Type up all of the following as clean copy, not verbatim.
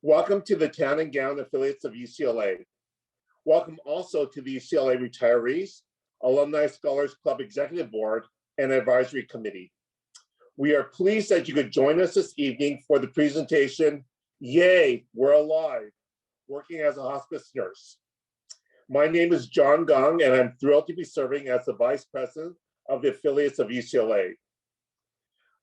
Welcome to the Town and Gown affiliates of UCLA. Welcome also to the UCLA Retirees, Alumni Scholars Club Executive Board, and Advisory Committee. We are pleased that you could join us this evening for the presentation, Yay, We're Alive, Working as a Hospice Nurse. My name is John Gong, and I'm thrilled to be serving as the Vice President of the affiliates of UCLA.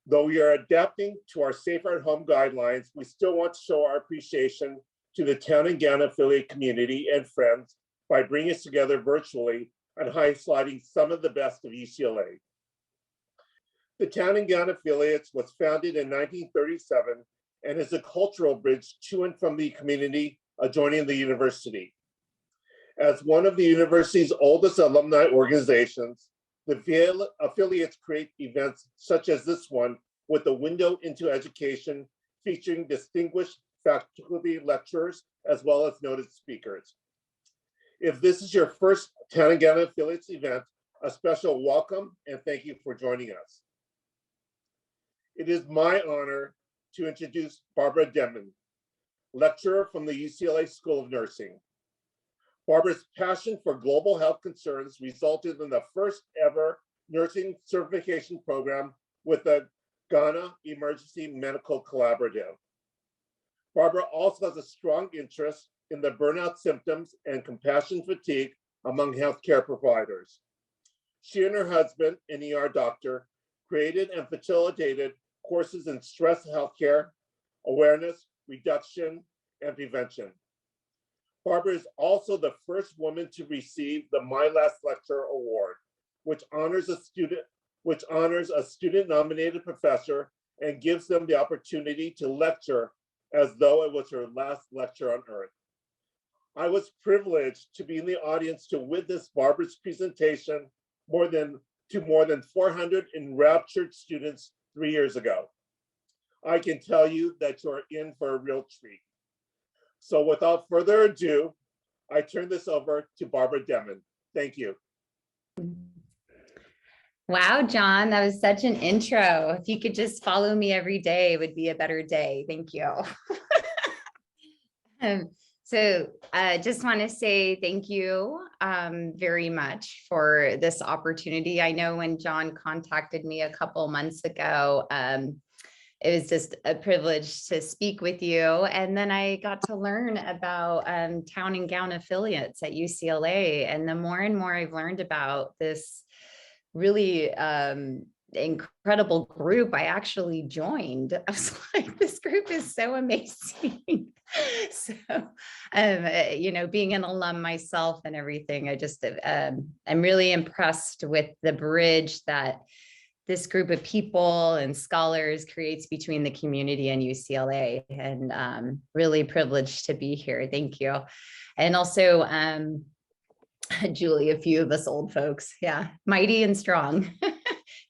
Though we are adapting to our safer at home guidelines, we still want to show our appreciation to the Town and Gown affiliate community and friends by bringing us together virtually and highlighting some of the best of UCLA. The Town and Gown affiliates was founded in 1937 and is a cultural bridge to and from the community adjoining the university. As one of the university's oldest alumni organizations, the affiliates create events such as this one with a window into education featuring distinguished faculty lecturers as well as noted speakers. If this is your first Town and Gown affiliates event, a special welcome and thank you for joining us. It is my honor to introduce Barbara Demman, lecturer from the UCLA School of Nursing. Barbara's passion for global health concerns resulted in the first ever nursing certification program with the Ghana Emergency Medical Collaborative. Barbara also has a strong interest in the burnout symptoms and compassion fatigue among healthcare providers. She and her husband, an ER doctor, created and facilitated courses in stress healthcare, awareness, reduction, and prevention. Barbara is also the first woman to receive the My Last Lecture Award, which honors a student-nominated professor and gives them the opportunity to lecture as though it was her last lecture on Earth. I was privileged to be in the audience to witness Barbara's presentation to more than 400 enraptured students 3 years ago. I can tell you that you're in for a real treat. So without further ado, I turn this over to Barbara Demman. Thank you. Wow, John, that was such an intro. If you could just follow me every day, it would be a better day. Thank you. So I just want to say thank you very much for this opportunity. I know when John contacted me a couple months ago, it was just a privilege to speak with you. And then I got to learn about Town and Gown affiliates at UCLA. And the more and more I've learned about this really incredible group, I actually joined. I was like, this group is so amazing. So, being an alum myself and everything, I just, I'm really impressed with the bridge that this group of people and scholars creates between the community and UCLA, and really privileged to be here. Thank you. And also, Julie, a few of us old folks, yeah, mighty and strong.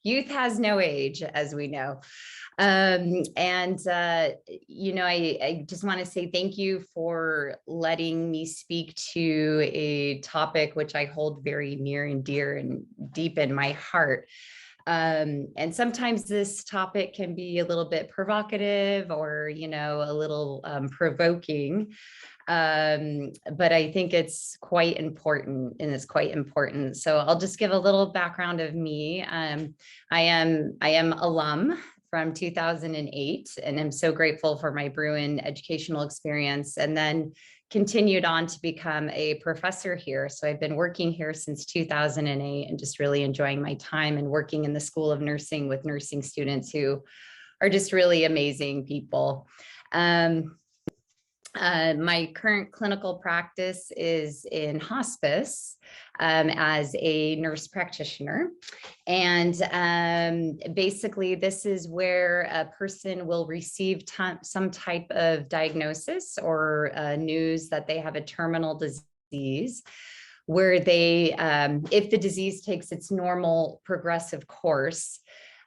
Youth has no age, as we know. I just want to say thank you for letting me speak to a topic which I hold very near and dear and deep in my heart. And sometimes this topic can be a little bit provocative or, a little provoking. But I think it's quite important, and it's quite important. So I'll just give a little background of me. I am alum from 2008, and I'm so grateful for my Bruin educational experience, and then continued on to become a professor here. So I've been working here since 2008 and just really enjoying my time and working in the School of Nursing with nursing students who are just really amazing people. My current clinical practice is in hospice as a nurse practitioner. And basically, this is where a person will receive some type of diagnosis or news that they have a terminal disease, where they, if the disease takes its normal progressive course,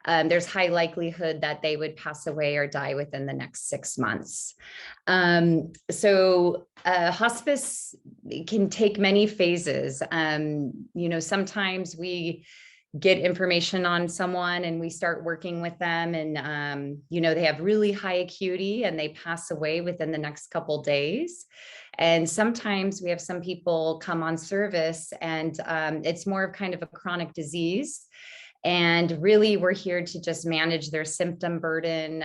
there's high likelihood that they would pass away or die within the next 6 months. Hospice can take many phases. Sometimes we get information on someone and we start working with them, and they have really high acuity and they pass away within the next couple days. And sometimes we have some people come on service and it's more of kind of a chronic disease. And really, we're here to just manage their symptom burden,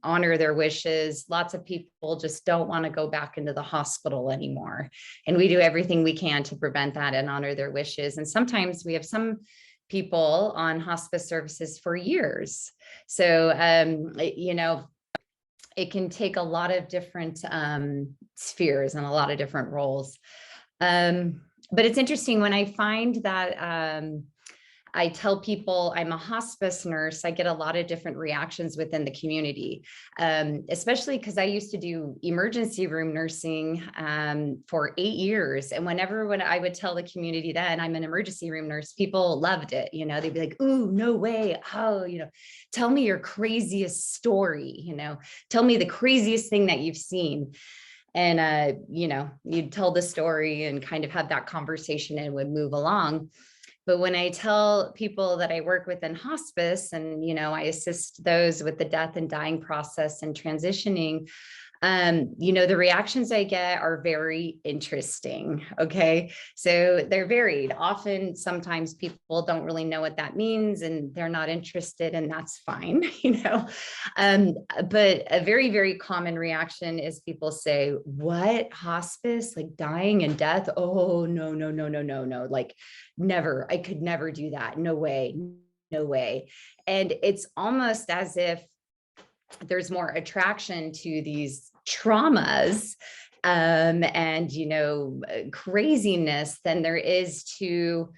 honor their wishes. Lots of people just don't want to go back into the hospital anymore. And we do everything we can to prevent that and honor their wishes. And sometimes we have some people on hospice services for years. So, it can take a lot of different spheres and a lot of different roles. But it's interesting when I find that I tell people I'm a hospice nurse, I get a lot of different reactions within the community, especially because I used to do emergency room nursing for 8 years. And when I would tell the community that I'm an emergency room nurse, people loved it. They'd be like, "Ooh, no way. Oh, tell me your craziest story, tell me the craziest thing that you've seen." And, you'd tell the story and kind of have that conversation and would move along. But when I tell people that I work within hospice and, I assist those with the death and dying process and transitioning, the reactions I get are very interesting. Okay. So they're varied. Often, sometimes people don't really know what that means and they're not interested, and that's fine, But a very, very common reaction is people say, "What, hospice, like dying and death? Oh, no, no, no, no, no, no. Like never, I could never do that. No way, no way." And it's almost as if there's more attraction to these traumas and craziness than there is to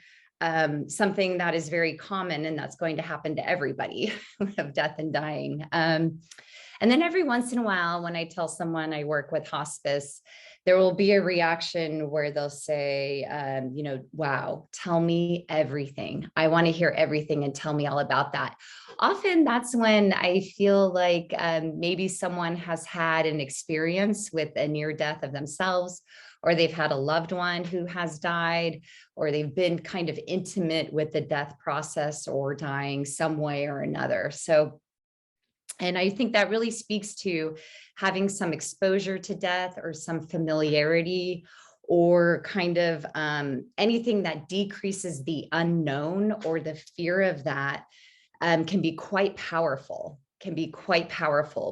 something that is very common and that's going to happen to everybody of death and dying. And then every once in a while, when I tell someone I work with hospice, there will be a reaction where they'll say, "Wow, tell me everything. I want to hear everything and tell me all about that." Often that's when I feel like maybe someone has had an experience with a near death of themselves, or they've had a loved one who has died, or they've been kind of intimate with the death process or dying some way or another. And I think that really speaks to having some exposure to death or some familiarity, or kind of anything that decreases the unknown or the fear of that can be quite powerful,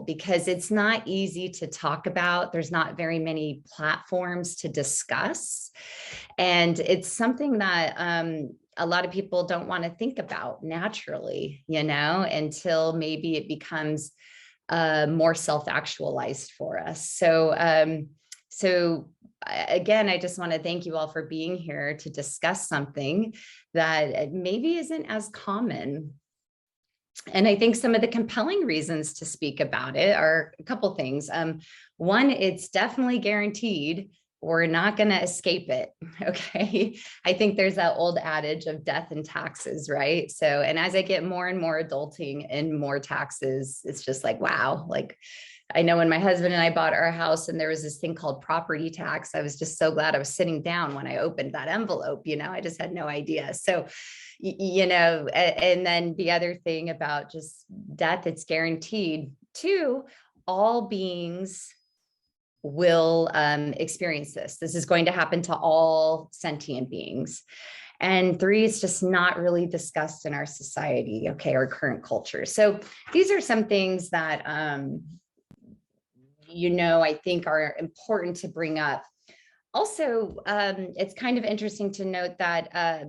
because it's not easy to talk about. There's not very many platforms to discuss. And it's something that a lot of people don't want to think about naturally, until maybe it becomes more self-actualized for us. So again, I just want to thank you all for being here to discuss something that maybe isn't as common. And I think some of the compelling reasons to speak about it are a couple things. One, it's definitely guaranteed. We're not going to escape it. Okay. I think there's that old adage of death and taxes, right? So, and as I get more and more adulting and more taxes, it's just like, wow. Like, I know when my husband and I bought our house and there was this thing called property tax, I was just so glad I was sitting down when I opened that envelope, I just had no idea. So, and then the other thing about just death, it's guaranteed. Two, all beings will experience this. This is going to happen to all sentient beings. And three, it's just not really discussed in our society, okay, our current culture. So these are some things that, I think are important to bring up. Also, it's kind of interesting to note that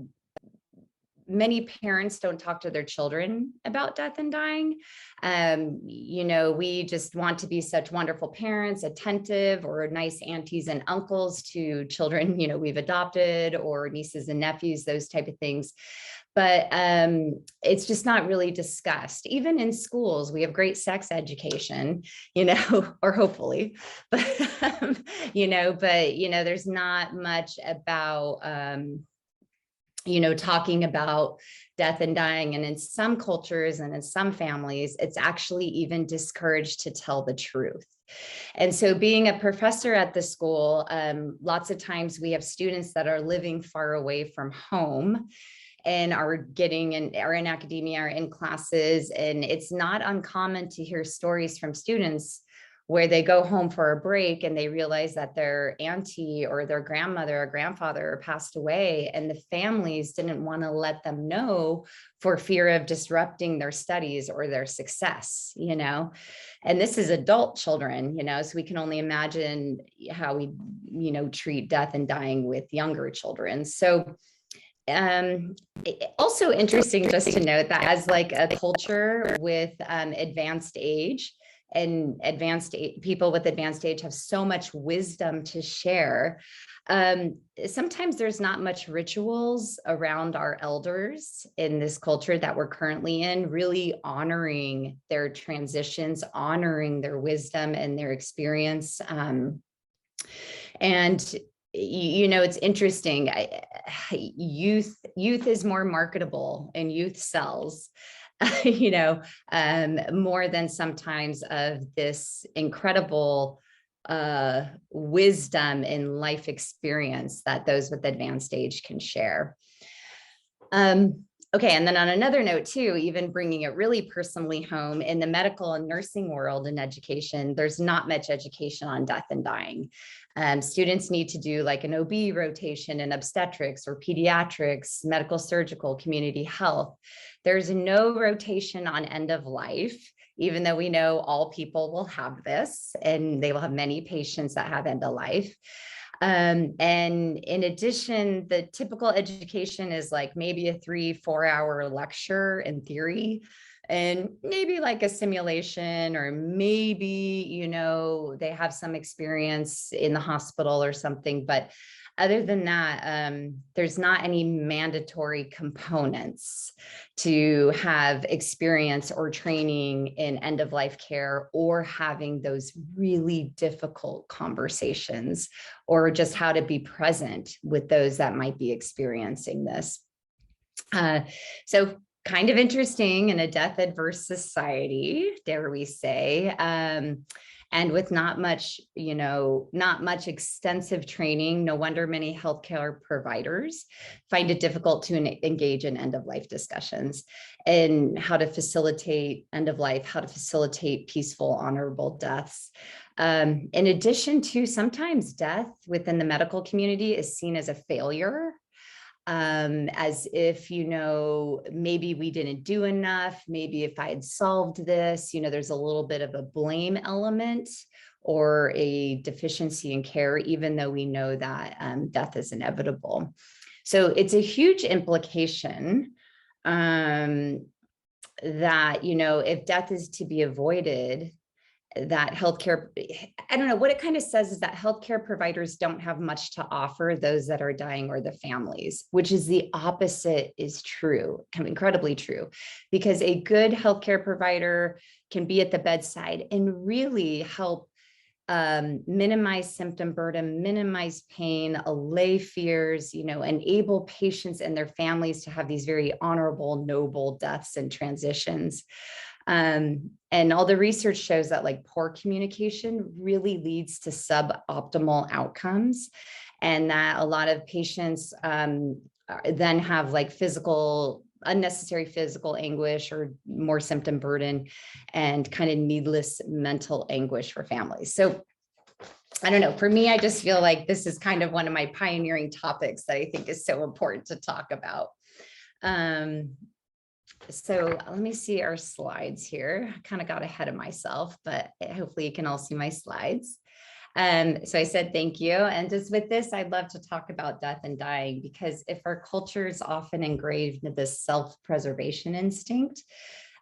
many parents don't talk to their children about death and dying. We just want to be such wonderful parents, attentive, or nice aunties and uncles to children, we've adopted, or nieces and nephews, those type of things. But it's just not really discussed. Even in schools, we have great sex education, or hopefully, but, there's not much about, talking about death and dying. And in some cultures and in some families, it's actually even discouraged to tell the truth. And so being a professor at the school, lots of times we have students that are living far away from home. and are in academia, are in classes. And it's not uncommon to hear stories from students where they go home for a break and they realize that their auntie or their grandmother or grandfather passed away, and the families didn't want to let them know for fear of disrupting their studies or their success, and this is adult children, so we can only imagine how we, treat death and dying with younger children. So also interesting just to note that as like a culture with advanced age, and people with advanced age have so much wisdom to share. Sometimes there's not much rituals around our elders in this culture that we're currently in, really honoring their transitions, honoring their wisdom and their experience. And it's interesting. Youth is more marketable and youth sells. More than sometimes of this incredible wisdom and life experience that those with advanced age can share. Okay, and then on another note too, even bringing it really personally home, in the medical and nursing world and education, there's not much education on death and dying. Students need to do like an OB rotation in obstetrics or pediatrics, medical, surgical, community health. There's no rotation on end of life, even though we know all people will have this, and they will have many patients that have end of life. And in addition, the typical education is like maybe a 3-4 hour lecture in theory, and maybe like a simulation, or maybe, they have some experience in the hospital or something. But other than that, there's not any mandatory components to have experience or training in end-of-life care, or having those really difficult conversations, or just how to be present with those that might be experiencing this. So kind of interesting in a death-adverse society, dare we say. And with not much extensive training, no wonder many healthcare providers find it difficult to engage in end-of-life discussions and how to facilitate end-of-life, how to facilitate peaceful, honorable deaths. In addition to, sometimes death within the medical community is seen as a failure, as if, maybe we didn't do enough. Maybe if I had solved this, there's a little bit of a blame element or a deficiency in care, even though we know that death is inevitable. So it's a huge implication that, if death is to be avoided, that healthcare, I don't know, what it kind of says is that healthcare providers don't have much to offer those that are dying or the families, which is the opposite is true, incredibly true, because a good healthcare provider can be at the bedside and really help minimize symptom burden, minimize pain, allay fears, enable patients and their families to have these very honorable, noble deaths and transitions. And all the research shows that like poor communication really leads to suboptimal outcomes, and that a lot of patients then have like unnecessary physical anguish or more symptom burden, and kind of needless mental anguish for families. So I don't know, for me, I just feel like this is kind of one of my pioneering topics that I think is so important to talk about. So let me see our slides here. I kind of got ahead of myself, but hopefully you can all see my slides. So I said, thank you. And just with this, I'd love to talk about death and dying, because if our culture is often engraved in this self-preservation instinct,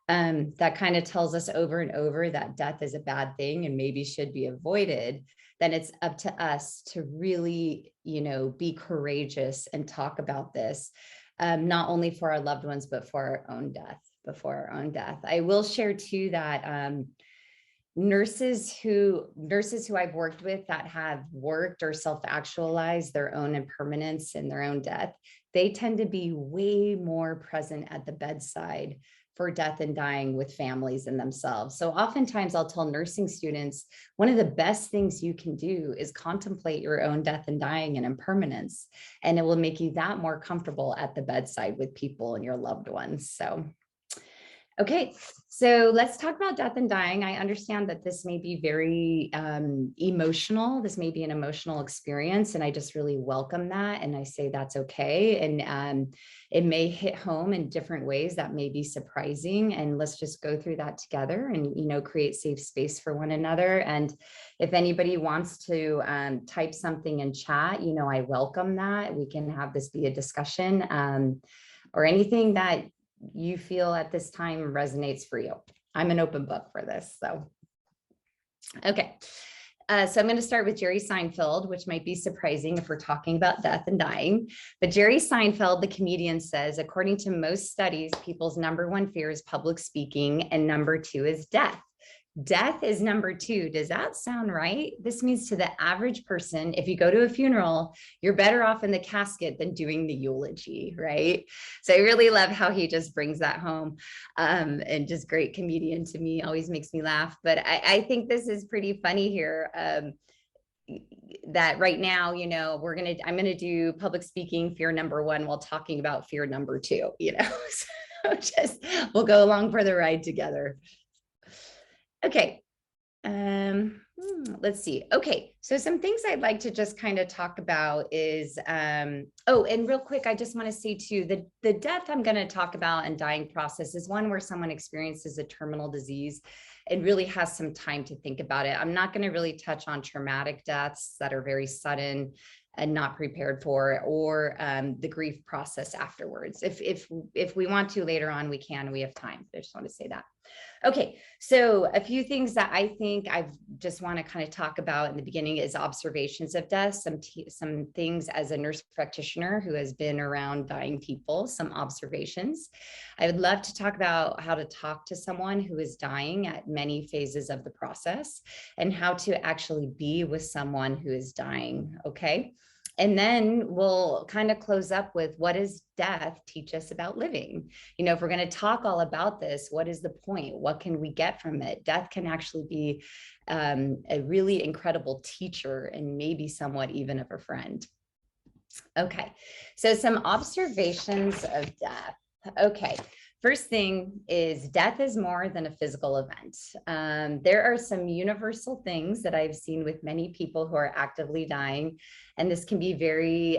that kind of tells us over and over that death is a bad thing and maybe should be avoided, then it's up to us to really, be courageous and talk about this. Not only for our loved ones, but for our own death, I will share too that nurses who I've worked with that have worked or self-actualized their own impermanence and their own death, they tend to be way more present at the bedside for death and dying with families and themselves. So oftentimes I'll tell nursing students, one of the best things you can do is contemplate your own death and dying and impermanence, and it will make you that more comfortable at the bedside with people and your loved ones. So okay, so let's talk about death and dying. I understand that this may be very emotional. This may be an emotional experience, and I just really welcome that. And I say that's okay. And it may hit home in different ways that may be surprising. And let's just go through that together and, create safe space for one another. And if anybody wants to type something in chat, I welcome that. We can have this be a discussion or anything that you feel at this time resonates for you. I'm an open book for this. So, okay. So I'm going to start with Jerry Seinfeld, which might be surprising if we're talking about death and dying. But Jerry Seinfeld, the comedian, says, according to most studies, people's number one fear is public speaking, and number two is death. Death is number two. Does that sound right? This means to the average person, if you go to a funeral, you're better off in the casket than doing the eulogy, right? So I really love how he just brings that home, and just great comedian to me, always makes me laugh. But I think this is pretty funny here. That right now, I'm going to do public speaking fear number one while talking about fear number two, so just, we'll go along for the ride together. Okay. Let's see. Okay. So some things I'd like to just kind of talk about is, and real quick, I just want to say too, the death I'm going to talk about and dying process is one where someone experiences a terminal disease and really has some time to think about it. I'm not going to really touch on traumatic deaths that are very sudden and not prepared for, or the grief process afterwards. If we want to later on, we can, we have time. I just want to say that. Okay, so a few things that I think I just want to kind of talk about in the beginning is observations of death, some things as a nurse practitioner who has been around dying people, some observations. I would love to talk about how to talk to someone who is dying at many phases of the process and how to actually be with someone who is dying, okay? And then we'll kind of close up with, what does death teach us about living? If we're going to talk all about this, what is the point? What can we get from it? Death can actually be a really incredible teacher and maybe somewhat even of a friend. Okay, so some observations of death. Okay. First thing is, death is more than a physical event. There are some universal things that I've seen with many people who are actively dying, and this can be very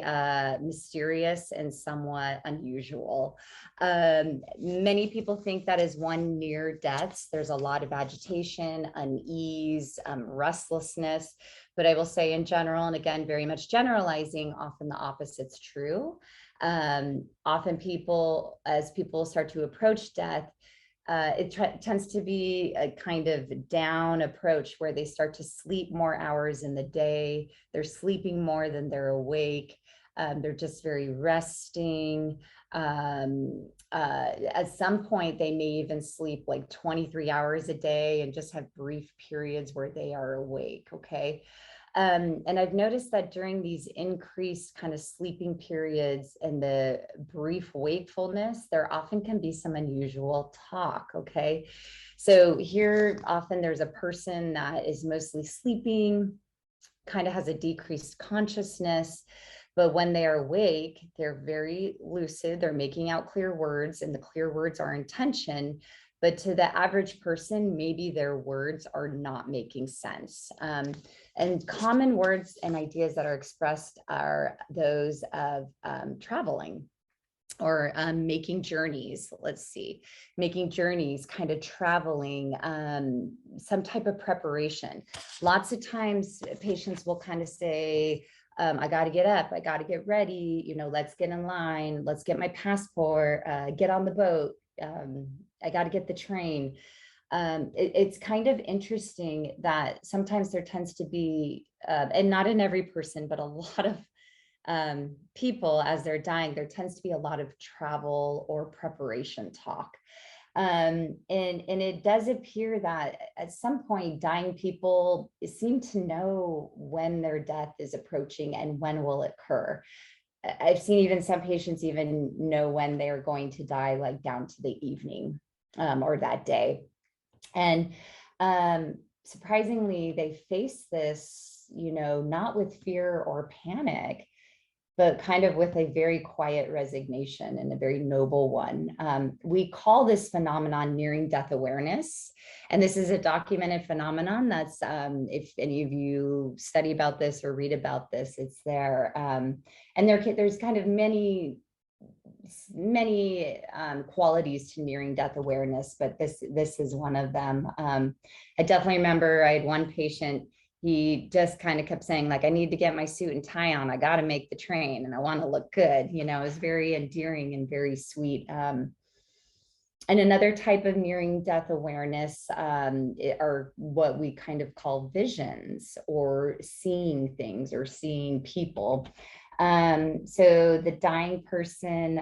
mysterious and somewhat unusual. Many people think that as one near deaths, there's a lot of agitation, unease, restlessness, but I will say in general, and again, very much generalizing, often the opposite's true. Often as people start to approach death, it tends to be a kind of down approach where they start to sleep more hours in the day. They're sleeping more than they're awake. They're just very resting. At some point, they may even sleep like 23 hours a day and just have brief periods where they are awake, okay? And I've noticed that during these increased kind of sleeping periods and the brief wakefulness, there often can be some unusual talk, okay? So here, often there's a person that is mostly sleeping, kind of has a decreased consciousness, but when they are awake, they're very lucid, they're making out clear words, and the clear words are intention. But to the average person, maybe their words are not making sense. And common words and ideas that are expressed are those of traveling or making journeys. Let's see, making journeys, kind of traveling, some type of preparation. Lots of times patients will kind of say, I got to get up, I got to get ready, let's get in line, let's get my passport, get on the boat. I got to get the train. It's kind of interesting that sometimes there tends to be, and not in every person, but a lot of people as they're dying, there tends to be a lot of travel or preparation talk. And it does appear that at some point, dying people seem to know when their death is approaching and when will it occur. I've seen even some patients even know when they are going to die, like down to the evening. or that day. And surprisingly, they face this, not with fear or panic, but kind of with a very quiet resignation and a very noble one. We call this phenomenon nearing death awareness. And this is a documented phenomenon that's, if any of you study about this or read about this, it's there. And there's kind of many qualities to nearing death awareness, but this is one of them. I definitely remember I had one patient, he just kind of kept saying, like, I need to get my suit and tie on. I got to make the train and I want to look good. It was very endearing and very sweet. And another type of nearing death awareness are what we kind of call visions, or seeing things or seeing people. So the dying person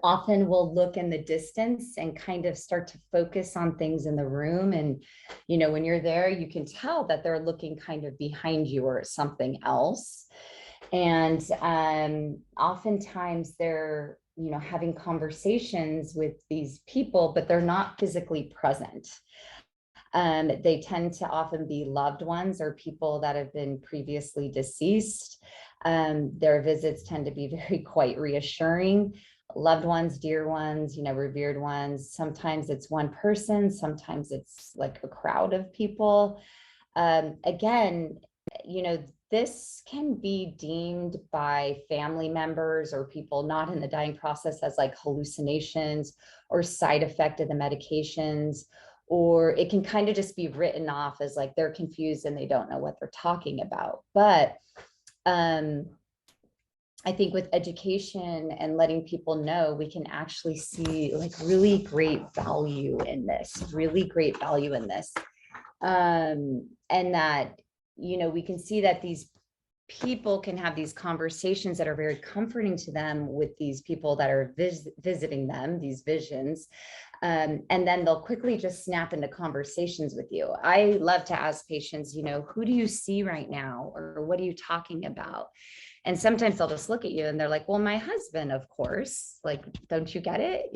often will look in the distance and kind of start to focus on things in the room. And, when you're there, you can tell that they're looking kind of behind you or at something else. And oftentimes they're, having conversations with these people, but they're not physically present. They tend to often be loved ones or people that have been previously deceased. Their visits tend to be very quite reassuring. Loved ones, dear ones, revered ones. Sometimes it's one person, sometimes it's like a crowd of people. Again, this can be deemed by family members or people not in the dying process as like hallucinations or side effect of the medications, or it can kind of just be written off as like they're confused and they don't know what they're talking about. But I think with education and letting people know, we can actually see like really great value in this, and that, we can see that these people can have these conversations that are very comforting to them with these people that are visiting them, these visions. And then they'll quickly just snap into conversations with you. I love to ask patients, who do you see right now? Or what are you talking about? And sometimes they'll just look at you and they're like, well, my husband, of course, like, don't you get it?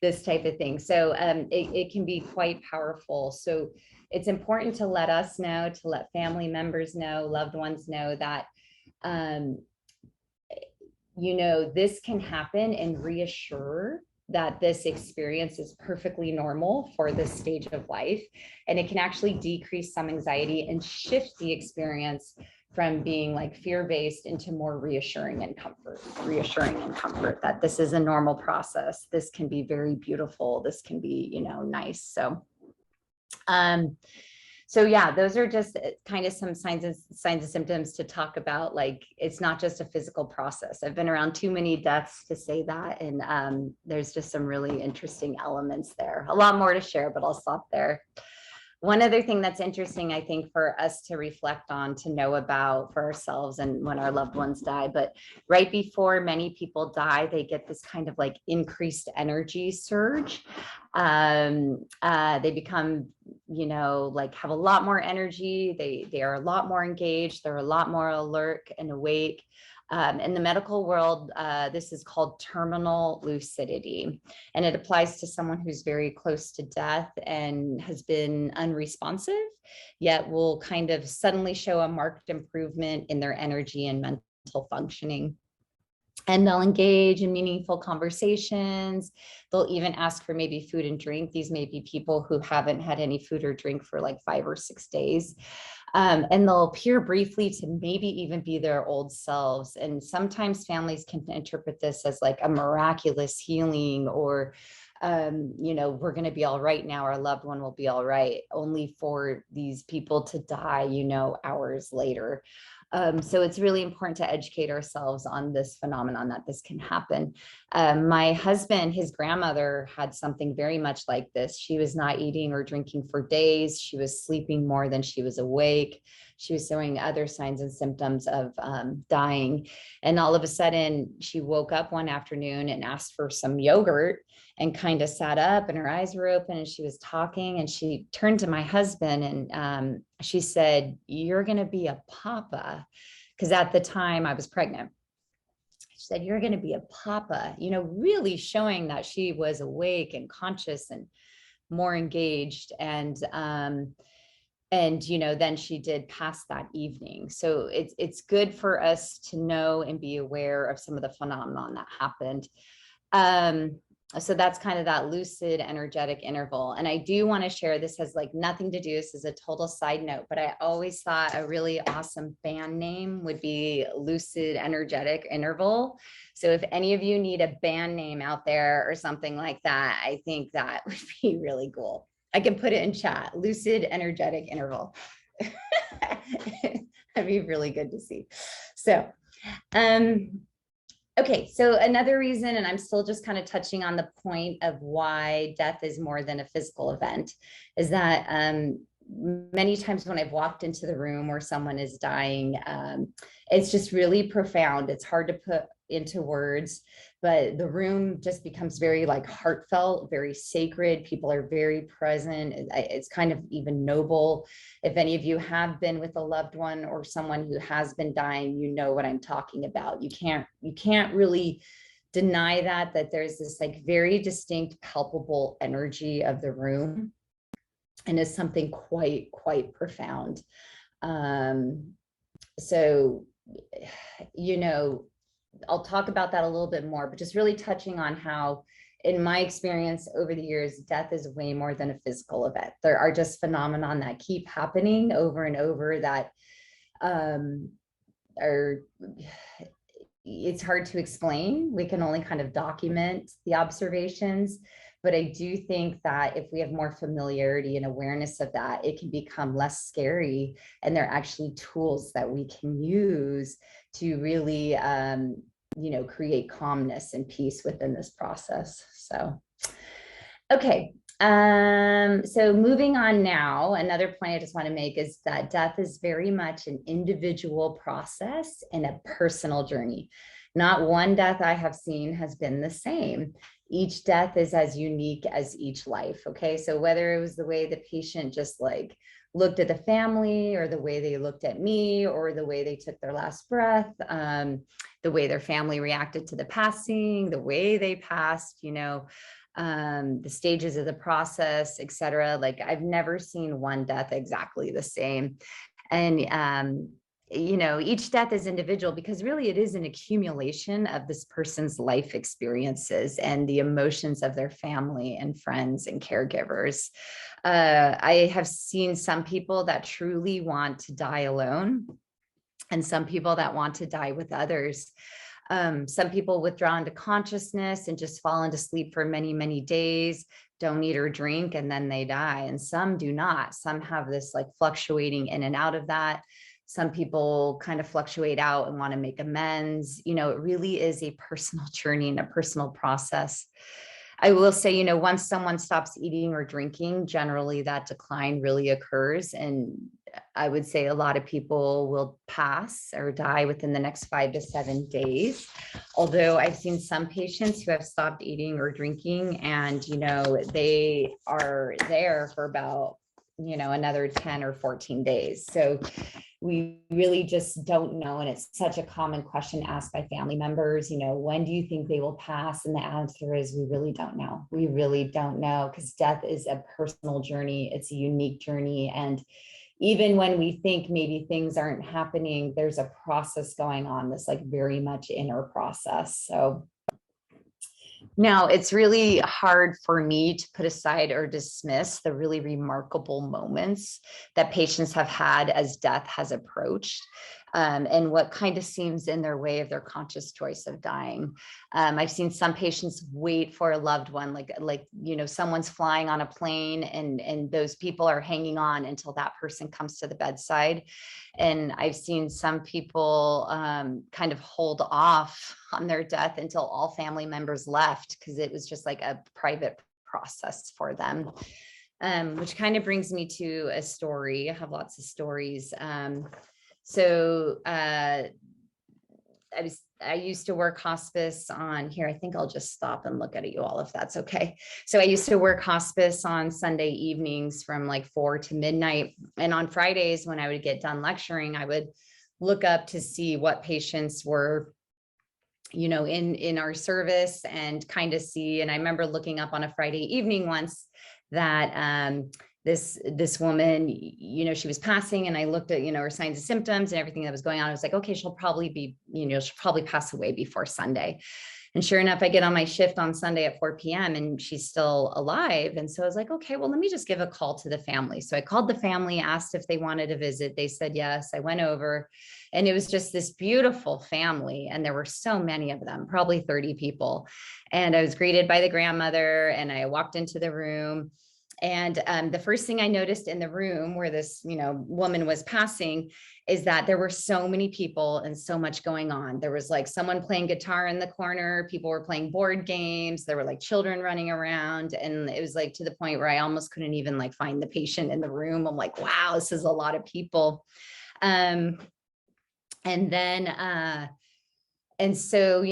This type of thing. So it can be quite powerful. So it's important to let us know, to let family members know, loved ones know that, this can happen, and reassure that this experience is perfectly normal for this stage of life. And it can actually decrease some anxiety and shift the experience from being like fear-based into more reassuring and comfort, that this is a normal process. This can be very beautiful. This can be, nice. So yeah, those are just kind of some signs and symptoms to talk about. Like, it's not just a physical process. I've been around too many deaths to say that. And there's just some really interesting elements there. A lot more to share, but I'll stop there. One other thing that's interesting, I think, for us to reflect on, to know about for ourselves and when our loved ones die, but right before many people die, they get this kind of like increased energy surge. They become, like have a lot more energy. They are a lot more engaged. They're a lot more alert and awake. In the medical world, this is called terminal lucidity, and it applies to someone who's very close to death and has been unresponsive, yet will kind of suddenly show a marked improvement in their energy and mental functioning. And they'll engage in meaningful conversations. They'll even ask for maybe food and drink. These may be people who haven't had any food or drink for like 5 or 6 days. And they'll appear briefly to maybe even be their old selves. And sometimes families can interpret this as like a miraculous healing, or, we're going to be all right now. Our loved one will be all right, only for these people to die, hours later. So it's really important to educate ourselves on this phenomenon, that this can happen. My husband, his grandmother had something very much like this. She was not eating or drinking for days. She was sleeping more than she was awake. She was showing other signs and symptoms of dying. And all of a sudden, she woke up one afternoon and asked for some yogurt, and kind of sat up, and her eyes were open, and she was talking, and she turned to my husband and she said, "You're going to be a papa." Because at the time I was pregnant. said, you're going to be a papa, you know, really showing that she was awake and conscious and more engaged. And you know, then she did pass that evening. So it's good for us to know and be aware of some of the phenomenon that happened. So that's kind of that lucid energetic interval. And I do want to share, this has like nothing to do, this is a total side note, but I always thought a really awesome band name would be Lucid Energetic Interval. So if any of you need a band name out there or something like that, I think that would be really cool. I can put it in chat, Lucid Energetic Interval. That'd be really good to see. So, okay, so another reason, and I'm still just kind of touching on the point of why death is more than a physical event, is that many times when I've walked into the room where someone is dying, it's just really profound. It's hard to put into words, but the room just becomes very like heartfelt, very sacred. People are very present. It's kind of even noble. If any of you have been with a loved one or someone who has been dying, you know what I'm talking about. You can't really deny that there's this like very distinct, palpable energy of the room, and is something quite profound. So, you know, I'll talk about that a little bit more, but just really touching on how, in my experience over the years, death is way more than a physical event. There are just phenomena that keep happening over and over that it's hard to explain. We can only kind of document the observations. But I do think that if we have more familiarity and awareness of that, it can become less scary. And they're actually tools that we can use to really, you know, create calmness and peace within this process. So, okay. So moving on now, another point I just want to make is that death is very much an individual process and a personal journey. Not one death I have seen has been the same. Each death is as unique as each life. Okay. So whether it was the way the patient just like looked at the family, or the way they looked at me, or the way they took their last breath, the way their family reacted to the passing, the way they passed, you know, the stages of the process, etc. Like I've never seen one death exactly the same. And, you know, each death is individual because really it is an accumulation of this person's life experiences and the emotions of their family and friends and caregivers. I have seen some people that truly want to die alone, and some people that want to die with others. Some people withdraw into consciousness and just fall into sleep for many days, don't eat or drink, and then they die. And some do not. Some have this like fluctuating in and out of that. Some people kind of fluctuate out and want to make amends. You know, it really is a personal journey and a personal process. I will say, you know, once someone stops eating or drinking, generally that decline really occurs. And I would say a lot of people will pass or die within the next 5 to 7 days. Although I've seen some patients who have stopped eating or drinking and, you know, they are there for about, you know, another 10 or 14 days. So we really just don't know. And it's such a common question asked by family members, you know, when do you think they will pass? And the answer is we really don't know. We really don't know, because death is a personal journey. It's a unique journey. And even when we think maybe things aren't happening, there's a process going on, this like very much inner process. So now, it's really hard for me to put aside or dismiss the really remarkable moments that patients have had as death has approached, and what kind of seems in their way of their conscious choice of dying. I've seen some patients wait for a loved one, like you know, someone's flying on a plane, and those people are hanging on until that person comes to the bedside. And I've seen some people kind of hold off on their death until all family members left, because it was just like a private process for them. Which kind of brings me to a story. I have lots of stories. I used to work hospice on here. I think I'll just stop and look at you all if that's okay. So I used to work hospice on Sunday evenings from like 4 to midnight. And on Fridays, when I would get done lecturing, I would look up to see what patients were in our service and kind of see. And I remember looking up on a Friday evening once that this woman, she was passing, and I looked at, her signs and symptoms and everything that was going on. I was like, okay, she'll probably pass away before Sunday. And sure enough, I get on my shift on Sunday at 4 p.m. and she's still alive. And so I was like, okay, well, let me just give a call to the family. So I called the family, asked if they wanted to visit. They said yes. I went over, and it was just this beautiful family. And there were so many of them, probably 30 people. And I was greeted by the grandmother, and I walked into the room. And the first thing I noticed in the room where this, woman was passing is that there were so many people and so much going on. There was like someone playing guitar in the corner. People were playing board games. There were like children running around. And it was like to the point where I almost couldn't even like find the patient in the room. I'm like, wow, this is a lot of people. And so,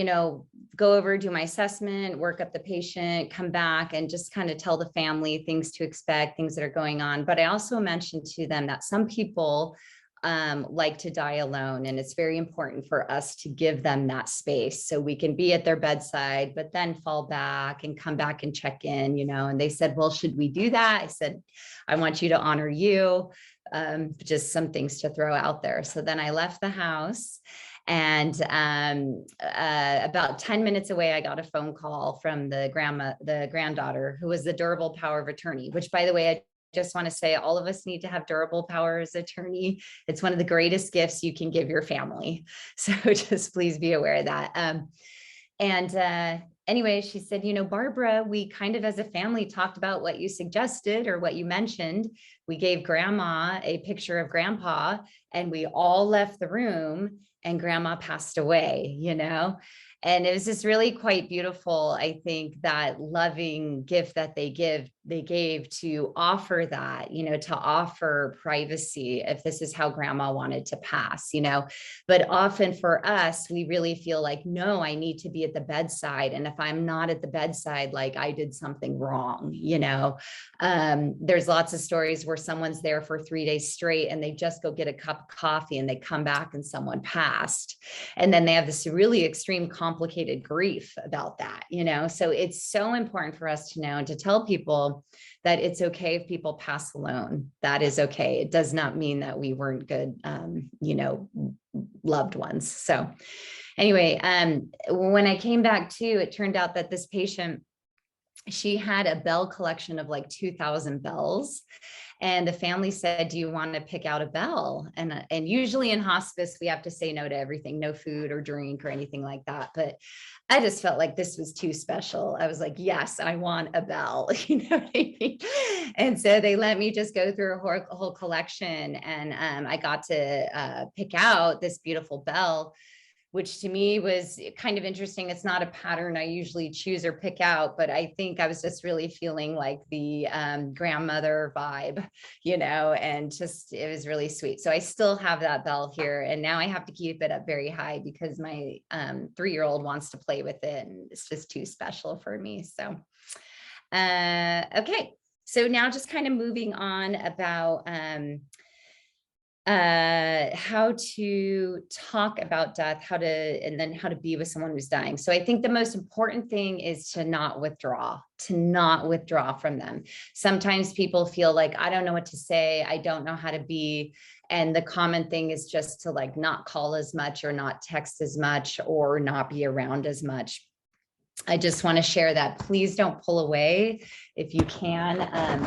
go over, do my assessment, work up the patient, come back, and just kind of tell the family things to expect, things that are going on. But I also mentioned to them that some people like to die alone. And it's very important for us to give them that space so we can be at their bedside, but then fall back and come back and check in, and they said, well, should we do that? I said, I want you to honor you. Just some things to throw out there. So then I left the house. And about 10 minutes away, I got a phone call from the granddaughter, who was the durable power of attorney, which, by the way, I just want to say all of us need to have durable powers of attorney. It's one of the greatest gifts you can give your family. So just please be aware of that. Anyway, she said, Barbara, we kind of as a family talked about what you suggested or what you mentioned. We gave grandma a picture of grandpa, and we all left the room, and grandma passed away, and it was just really quite beautiful. I think that loving gift that they gave to offer that, to offer privacy if this is how grandma wanted to pass, but often for us, we really feel like, no, I need to be at the bedside. And if I'm not at the bedside, like I did something wrong, there's lots of stories where someone's there for 3 days straight and they just go get a cup of coffee and they come back and someone passed. And then they have this really extreme complicated grief about that, so it's so important for us to know and to tell people that it's okay if people pass alone. That is okay. It does not mean that we weren't good, loved ones. So anyway, when I came back to, it turned out that this patient, she had a bell collection of like 2,000 bells. And the family said, do you want to pick out a bell? And usually in hospice, we have to say no to everything, no food or drink or anything like that. But I just felt like this was too special. I was like, yes, I want a bell, you know what I mean? And so they let me just go through a whole collection. And I got to pick out this beautiful bell, which to me was kind of interesting. It's not a pattern I usually choose or pick out, but I think I was just really feeling like the grandmother vibe, and just, it was really sweet. So I still have that bell here, and now I have to keep it up very high because my 3-year-old wants to play with it, and it's just too special for me. So, okay. So now just kind of moving on about how to talk about death, and then how to be with someone who's dying. So I think the most important thing is to not withdraw from them. Sometimes people feel like, I don't know what to say. I don't know how to be. And the common thing is just to like not call as much or not text as much or not be around as much. I just want to share that. Please don't pull away if you can.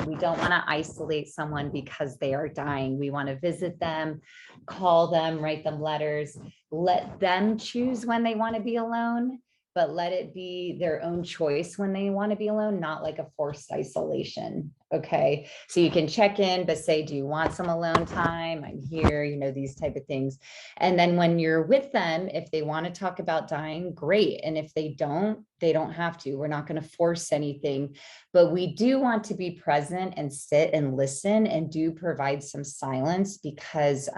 We don't want to isolate someone because they are dying. We want to visit them, call them, write them letters, let them choose when they want to be alone, but let it be their own choice when they want to be alone, not like a forced isolation. Okay. So you can check in, but say, do you want some alone time? I'm here, these type of things. And then when you're with them, if they want to talk about dying, great. And if they don't have to. We're not going to force anything, but we do want to be present and sit and listen and do provide some silence, because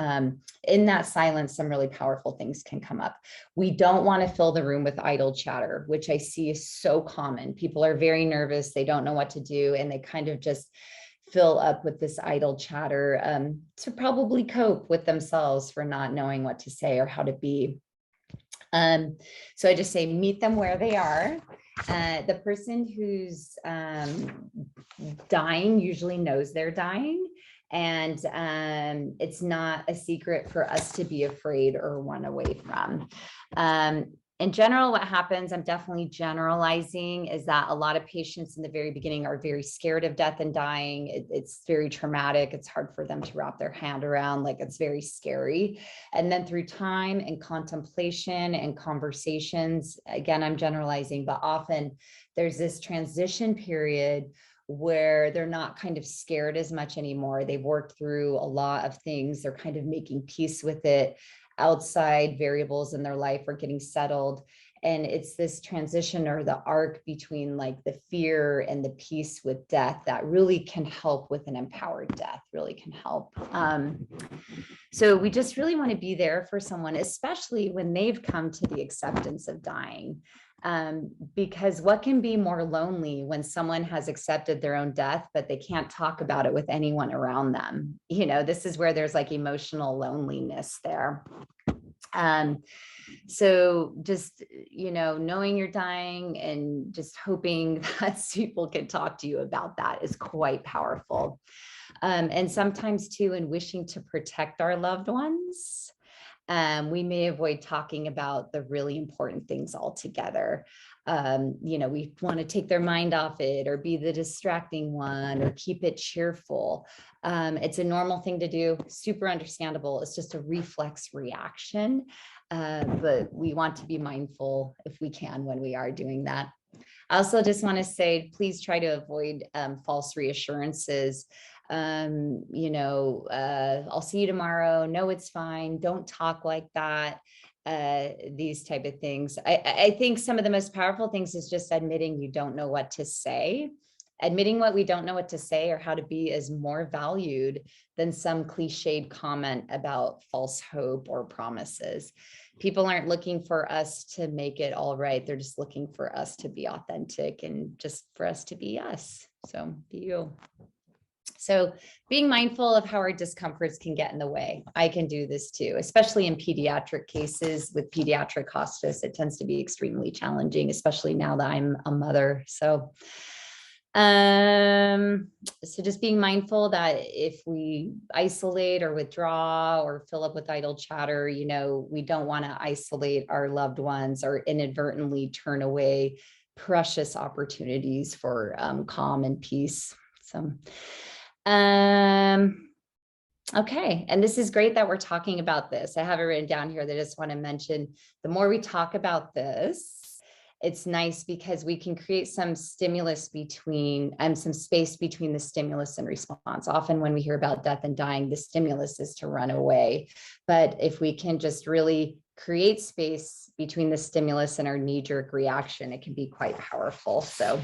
in that silence, some really powerful things can come up. We don't want to fill the room with idle chatter, which I see is so common. People are very nervous. They don't know what to do. And they kind of just fill up with this idle chatter to probably cope with themselves for not knowing what to say or how to be. So I just say, meet them where they are. The person who's dying usually knows they're dying. And it's not a secret for us to be afraid or run away from. In general, what happens, I'm definitely generalizing, is that a lot of patients in the very beginning are very scared of death and dying. It's very traumatic. It's hard for them to wrap their hand around, like it's very scary. And then through time and contemplation and conversations, again, I'm generalizing, but often there's this transition period where they're not kind of scared as much anymore. They've worked through a lot of things. They're kind of making peace with it. Outside variables in their life are getting settled. And it's this transition or the arc between like the fear and the peace with death that really can help with an empowered death, really can help. So we just really want to be there for someone, especially when they've come to the acceptance of dying. Because what can be more lonely when someone has accepted their own death, but they can't talk about it with anyone around them? You know, this is where there's like emotional loneliness there. So just, you know, knowing you're dying and just hoping that people can talk to you about that is quite powerful. And sometimes too, in wishing to protect our loved ones, we may avoid talking about the really important things altogether. You know, we want to take their mind off it or be the distracting one or keep it cheerful. It's a normal thing to do, super understandable. It's just a reflex reaction, but we want to be mindful if we can when we are doing that. I also just want to say, please try to avoid false reassurances. You know, I'll see you tomorrow. No, it's fine. Don't talk like that. These type of things. I think some of the most powerful things is just admitting you don't know what to say. Admitting what we don't know what to say or how to be is more valued than some cliched comment about false hope or promises. People aren't looking for us to make it all right. They're just looking for us to be authentic and just for us to be us. So be you. So being mindful of how our discomforts can get in the way. I can do this too, especially in pediatric cases with pediatric hospice. It tends to be extremely challenging, especially now that I'm a mother. So just being mindful that if we isolate or withdraw or fill up with idle chatter, you know, we don't want to isolate our loved ones or inadvertently turn away precious opportunities for calm and peace. So okay. And this is great that we're talking about this. I have it written down here that I just want to mention, the more we talk about this, it's nice because we can create some stimulus between some space between the stimulus and response. Often when we hear about death and dying, the stimulus is to run away. But if we can just really create space between the stimulus and our knee-jerk reaction, it can be quite powerful. So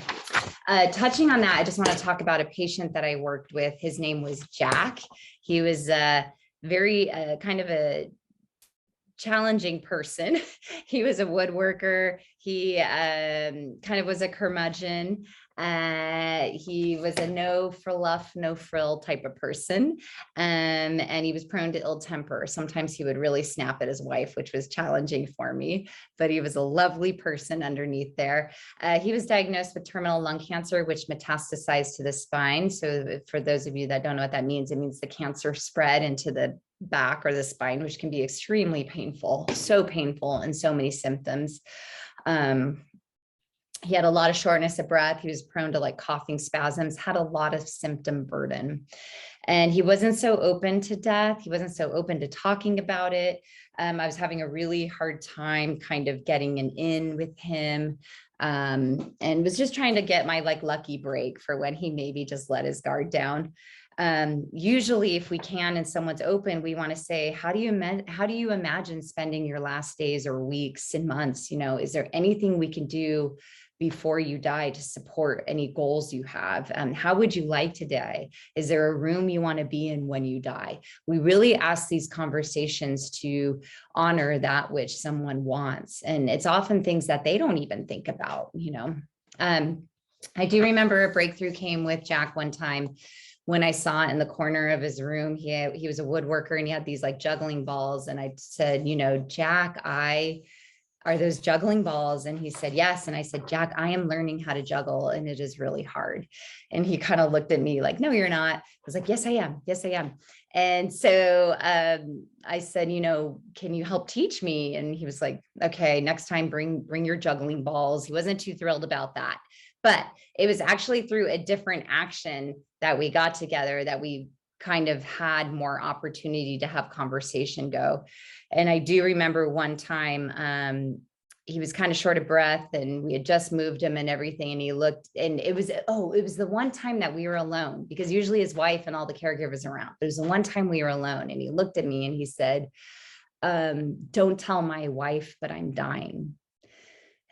touching on that, I just want to talk about a patient that I worked with. His name was Jack. He was very kind of a challenging person. He was a woodworker. He kind of was a curmudgeon. He was a no fluff, no frill type of person. And he was prone to ill temper. Sometimes he would really snap at his wife, which was challenging for me, but he was a lovely person underneath there. He was diagnosed with terminal lung cancer, which metastasized to the spine. So for those of you that don't know what that means, it means the cancer spread into the back or the spine, which can be extremely painful, so painful, and so many symptoms. He had a lot of shortness of breath. He was prone to like coughing spasms, had a lot of symptom burden. And he wasn't so open to death. He wasn't so open to talking about it. I was having a really hard time kind of getting an in with him, and was just trying to get my like lucky break for when he maybe just let his guard down. Usually if we can and someone's open, we want to say, how do you imagine spending your last days or weeks and months? You know, is there anything we can do before you die to support any goals you have? How would you like to die? Is there a room you want to be in when you die? We really ask these conversations to honor that which someone wants. And it's often things that they don't even think about, you know. I do remember a breakthrough came with Jack one time when I saw in the corner of his room. He was a woodworker and he had these like juggling balls. And I said, you know, Jack, I are those juggling balls? And he said, yes. And I said, Jack, I am learning how to juggle and it is really hard. And he kind of looked at me like, no, you're not. I was like, yes, I am. Yes, I am. And so I said, you know, can you help teach me? And he was like, okay, next time bring your juggling balls. He wasn't too thrilled about that. But it was actually through a different action that we got together that we kind of had more opportunity to have conversation go. And I do remember one time, he was kind of short of breath and we had just moved him and everything. And he looked, and it was the one time that we were alone, because usually his wife and all the caregivers around. But it was the one time we were alone, and he looked at me and he said, don't tell my wife, but I'm dying.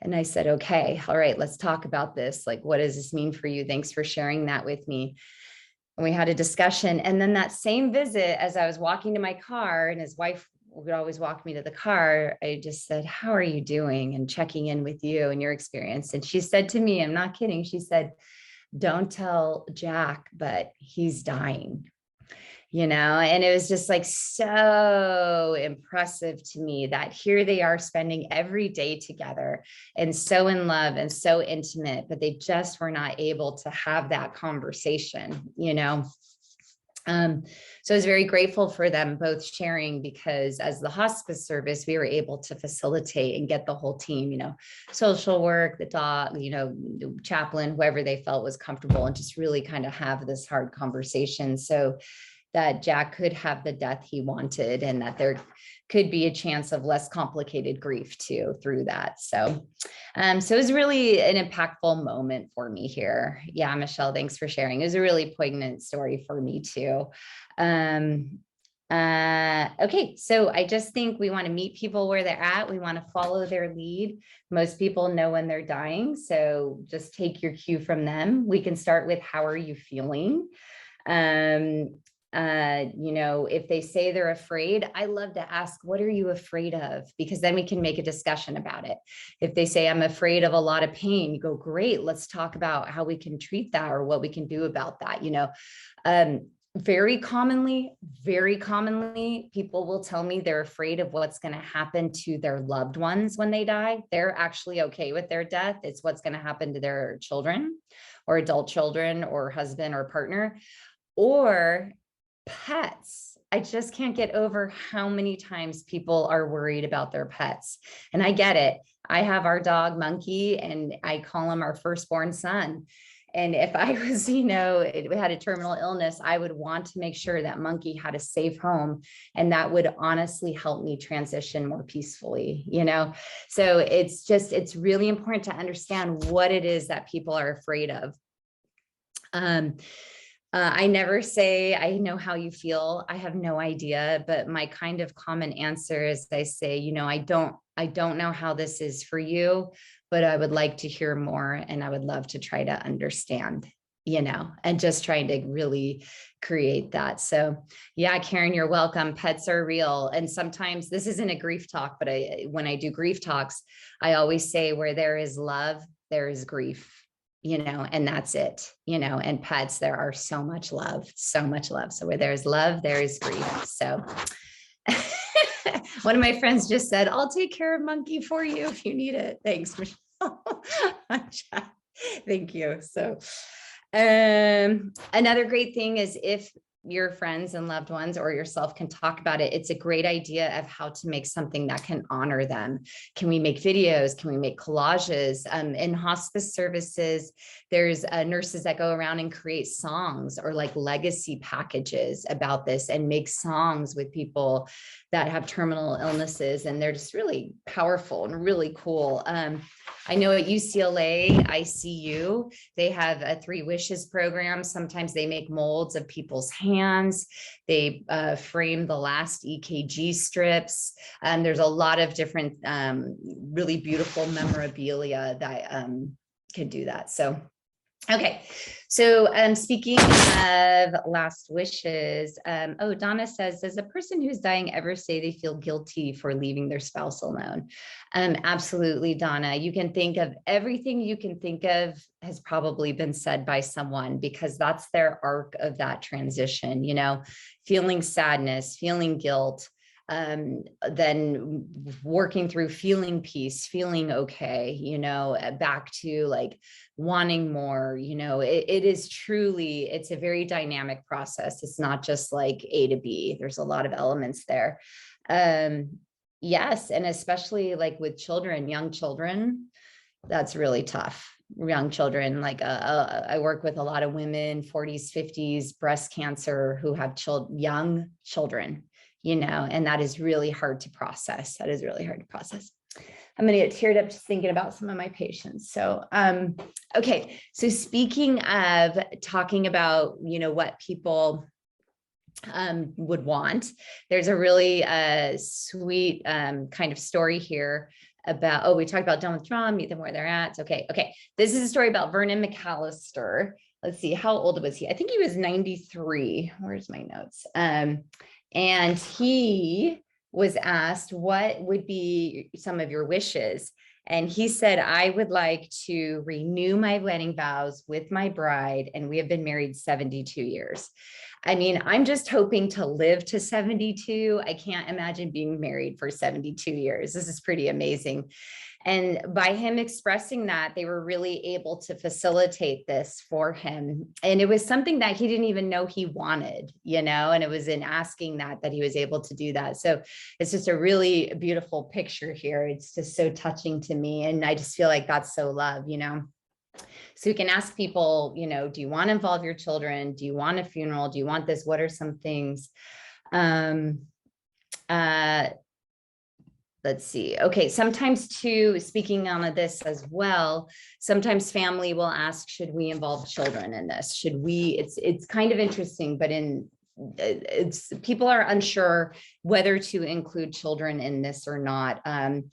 And I said, okay, all right, let's talk about this. Like, what does this mean for you? Thanks for sharing that with me. And we had a discussion. And then that same visit, as I was walking to my car, and his wife would always walk me to the car, I just said, how are you doing? And checking in with you and your experience. And she said to me, I'm not kidding, she said, don't tell Jack, but he's dying. You know, and it was just like so impressive to me that here they are spending every day together and so in love and so intimate, but they just were not able to have that conversation, you know. So I was very grateful for them both sharing, because as the hospice service, we were able to facilitate and get the whole team, you know, social work, the dog, you know, chaplain, whoever they felt was comfortable, and just really kind of have this hard conversation so that Jack could have the death he wanted, and that there could be a chance of less complicated grief too through that. So it was really an impactful moment for me here. Yeah, Michelle, thanks for sharing. It was a really poignant story for me too. Okay, so I just think we want to meet people where they're at. We want to follow their lead. Most people know when they're dying, so just take your cue from them. We can start with, how are you feeling? You know, if they say they're afraid, I love to ask, what are you afraid of? Because then we can make a discussion about it. If they say, I'm afraid of a lot of pain, you go, great, let's talk about how we can treat that or what we can do about that. You know, very commonly, people will tell me they're afraid of what's going to happen to their loved ones when they die. They're actually okay with their death. It's what's going to happen to their children or adult children or husband or partner or pets. I just can't get over how many times people are worried about their pets. And I get it. I have our dog Monkey, and I call him our firstborn son. And if I was, you know, it had a terminal illness, I would want to make sure that Monkey had a safe home. And that would honestly help me transition more peacefully, you know? So it's really important to understand what it is that people are afraid of. I never say, I know how you feel. I have no idea, but my kind of common answer is I say, you know, I don't know how this is for you, but I would like to hear more, and I would love to try to understand, you know, and just trying to really create that. So yeah, Karen, you're welcome. Pets are real. And sometimes this isn't a grief talk, but when I do grief talks, I always say, where there is love, there is grief. You know, and that's it, you know, and pets, there are so much love, so much love. So where there's love, there is grief. So one of my friends just said, I'll take care of Monkey for you if you need it. Thanks, Michelle. Thank you. So another great thing is, if your friends and loved ones or yourself can talk about it, it's a great idea of how to make something that can honor them. Can we make videos? Can we make collages? In hospice services, there's nurses that go around and create songs or like legacy packages about this, and make songs with people that have terminal illnesses. And they're just really powerful and really cool. I know at UCLA ICU, they have a 3 Wishes program. Sometimes they make molds of people's hands. They frame the last EKG strips. There's a lot of different really beautiful memorabilia that can do that. So okay, so speaking of last wishes, oh, Donna says, does a person who's dying ever say they feel guilty for leaving their spouse alone? Absolutely, Donna. You can think of everything you can think of has probably been said by someone, because that's their arc of that transition, you know, feeling sadness, feeling guilt, then working through feeling peace, feeling okay, back to like wanting more, it is truly, it's a very dynamic process. It's not just like A to B. There's a lot of elements there. Yes. And especially like with children, young children, that's really tough. Young children, like I work with a lot of women, 40s, 50s, breast cancer, who have young children, and that is really hard to process. That is really hard to process. I'm going to get teared up just thinking about some of my patients. So, okay. So speaking of talking about, what people would want, there's a really sweet kind of story here about, we talked about Done with Drum, meet them where they're at. Okay. This is a story about Vernon McAllister. Let's see, how old was he? I think he was 93. Where's my notes? And he was asked, what would be some of your wishes? And he said, I would like to renew my wedding vows with my bride. And we have been married 72 years. I mean, I'm just hoping to live to 72. I can't imagine being married for 72 years. This is pretty amazing. And by him expressing that, they were really able to facilitate this for him. And it was something that he didn't even know he wanted, and it was in asking that he was able to do that. So it's just a really beautiful picture here. It's just so touching to me. And I just feel like that's so love, So you can ask people, do you want to involve your children? Do you want a funeral? Do you want this? What are some things? Let's see. Okay. Sometimes too, speaking on this as well, sometimes family will ask, should we involve children in this? Should we, it's kind of interesting, but people are unsure whether to include children in this or not. And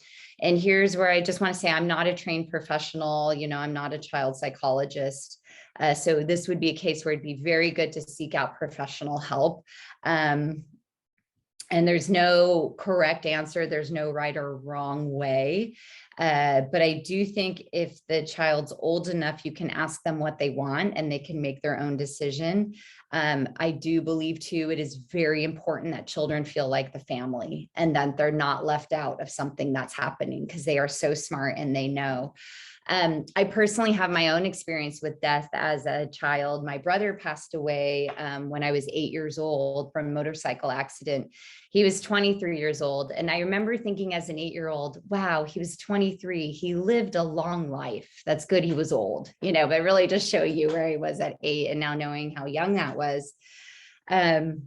here's where I just want to say, I'm not a trained professional, I'm not a child psychologist. So this would be a case where it'd be very good to seek out professional help. And there's no correct answer. There's no right or wrong way. But I do think if the child's old enough, you can ask them what they want and they can make their own decision. I do believe too, it is very important that children feel like the family and that they're not left out of something that's happening, because they are so smart and they know. I personally have my own experience with death as a child. My brother passed away when I was 8 years old from a motorcycle accident. He was 23 years old. And I remember thinking as an 8-year-old, wow, he was 23. He lived a long life. That's good. He was old, but really just show you where he was at 8 and now knowing how young that was. And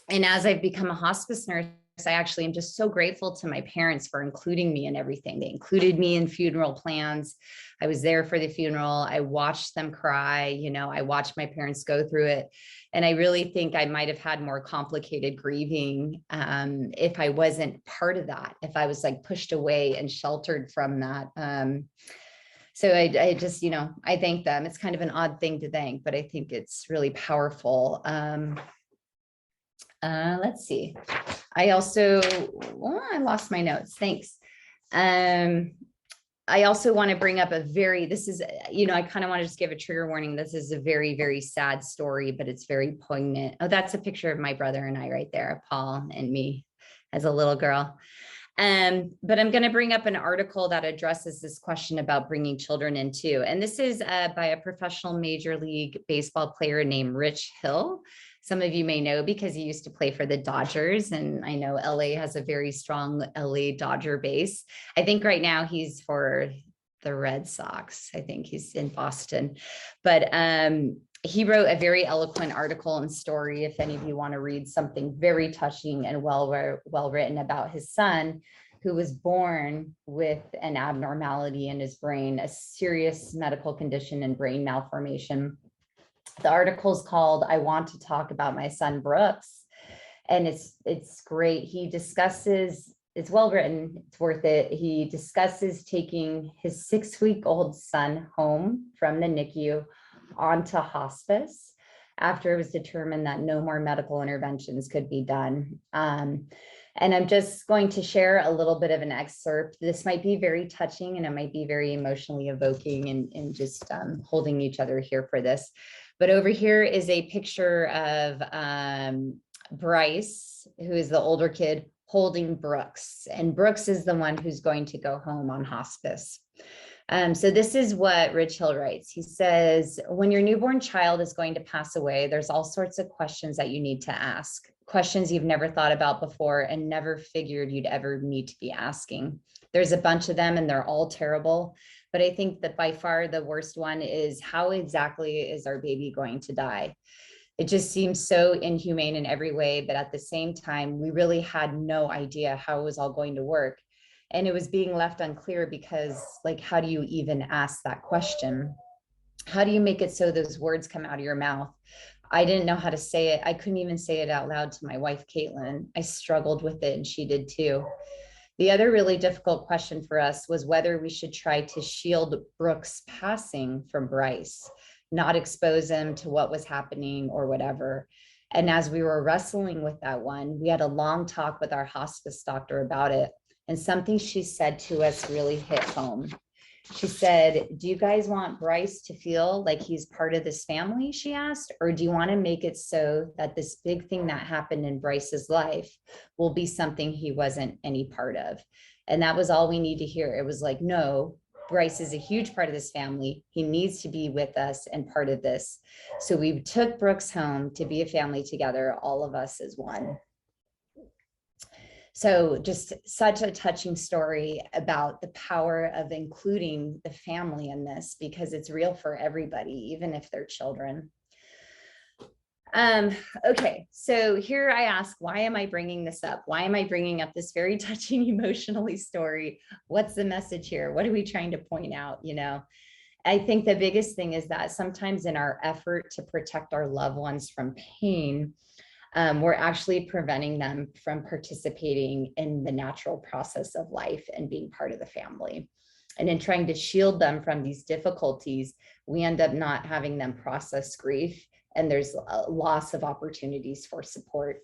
as I've become a hospice nurse, I actually am just so grateful to my parents for including me in everything. They included me in funeral plans. I was there for the funeral. I watched them cry. I watched my parents go through it. And I really think I might have had more complicated grieving if I wasn't part of that, if I was like pushed away and sheltered from that. So I just, I thank them. It's kind of an odd thing to thank, but I think it's really powerful. Let's see. I also, I lost my notes. Thanks. I also want to bring up this is, I kind of want to just give a trigger warning. This is a very, very sad story, but it's very poignant. Oh, that's a picture of my brother and I right there, Paul and me as a little girl. But I'm going to bring up an article that addresses this question about bringing children in too. And this is by a professional Major League Baseball player named Rich Hill. Some of you may know because he used to play for the Dodgers, and I know LA has a very strong LA Dodger base. I think right now he's for the Red Sox. I think he's in Boston, but he wrote a very eloquent article and story. If any of you want to read something very touching and well written about his son, who was born with an abnormality in his brain, a serious medical condition and brain malformation. The article is called "I Want to Talk About My Son Brooks," and it's great. He discusses, it's well written, it's worth it. He discusses taking his 6-week-old son home from the NICU onto hospice after it was determined that no more medical interventions could be done. And I'm just going to share a little bit of an excerpt. This might be very touching and it might be very emotionally evoking, and just holding each other here for this. But over here is a picture of Bryce, who is the older kid, holding Brooks, and Brooks is the one who's going to go home on hospice. So this is what Rich Hill writes. He says, when your newborn child is going to pass away, there's all sorts of questions that you need to ask, questions you've never thought about before and never figured you'd ever need to be asking. There's a bunch of them and they're all terrible. But I think that by far the worst one is, how exactly is our baby going to die? It just seems so inhumane in every way, but at the same time, we really had no idea how it was all going to work. And it was being left unclear because, like, how do you even ask that question? How do you make it so those words come out of your mouth? I didn't know how to say it. I couldn't even say it out loud to my wife, Caitlin. I struggled with it and she did too. The other really difficult question for us was whether we should try to shield Brooks' passing from Bryce, not expose him to what was happening or whatever. And as we were wrestling with that one, we had a long talk with our hospice doctor about it. And something she said to us really hit home. She said, do you guys want Bryce to feel like he's part of this family, she asked, or do you want to make it so that this big thing that happened in Bryce's life will be something he wasn't any part of? And that was all we need to hear. It was like, no, Bryce is a huge part of this family. He needs to be with us and part of this. So we took Brooks home to be a family together, all of us as one. So just such a touching story about the power of including the family in this, because it's real for everybody, even if they're children. Okay, so here I ask, why am I bringing this up? Why am I bringing up this very touching emotionally story? What's the message here? What are we trying to point out? You know, I think the biggest thing is that sometimes in our effort to protect our loved ones from pain, we're actually preventing them from participating in the natural process of life and being part of the family. And in trying to shield them from these difficulties, we end up not having them process grief, and there's a loss of opportunities for support.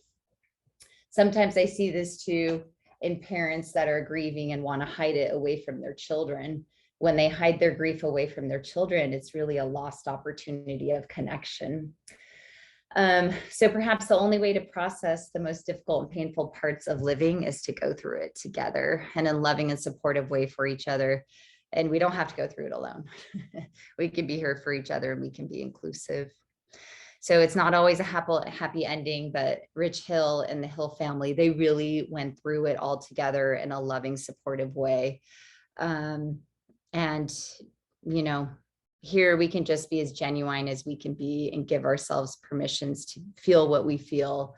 Sometimes I see this too in parents that are grieving and want to hide it away from their children. When they hide their grief away from their children, it's really a lost opportunity of connection. So perhaps the only way to process the most difficult and painful parts of living is to go through it together and in a loving and supportive way for each other. And we don't have to go through it alone. We can be here for each other and we can be inclusive. So it's not always a happy ending, but Rich Hill and the Hill family, they really went through it all together in a loving, supportive way. And, you know, here we can just be as genuine as we can be and give ourselves permissions to feel what we feel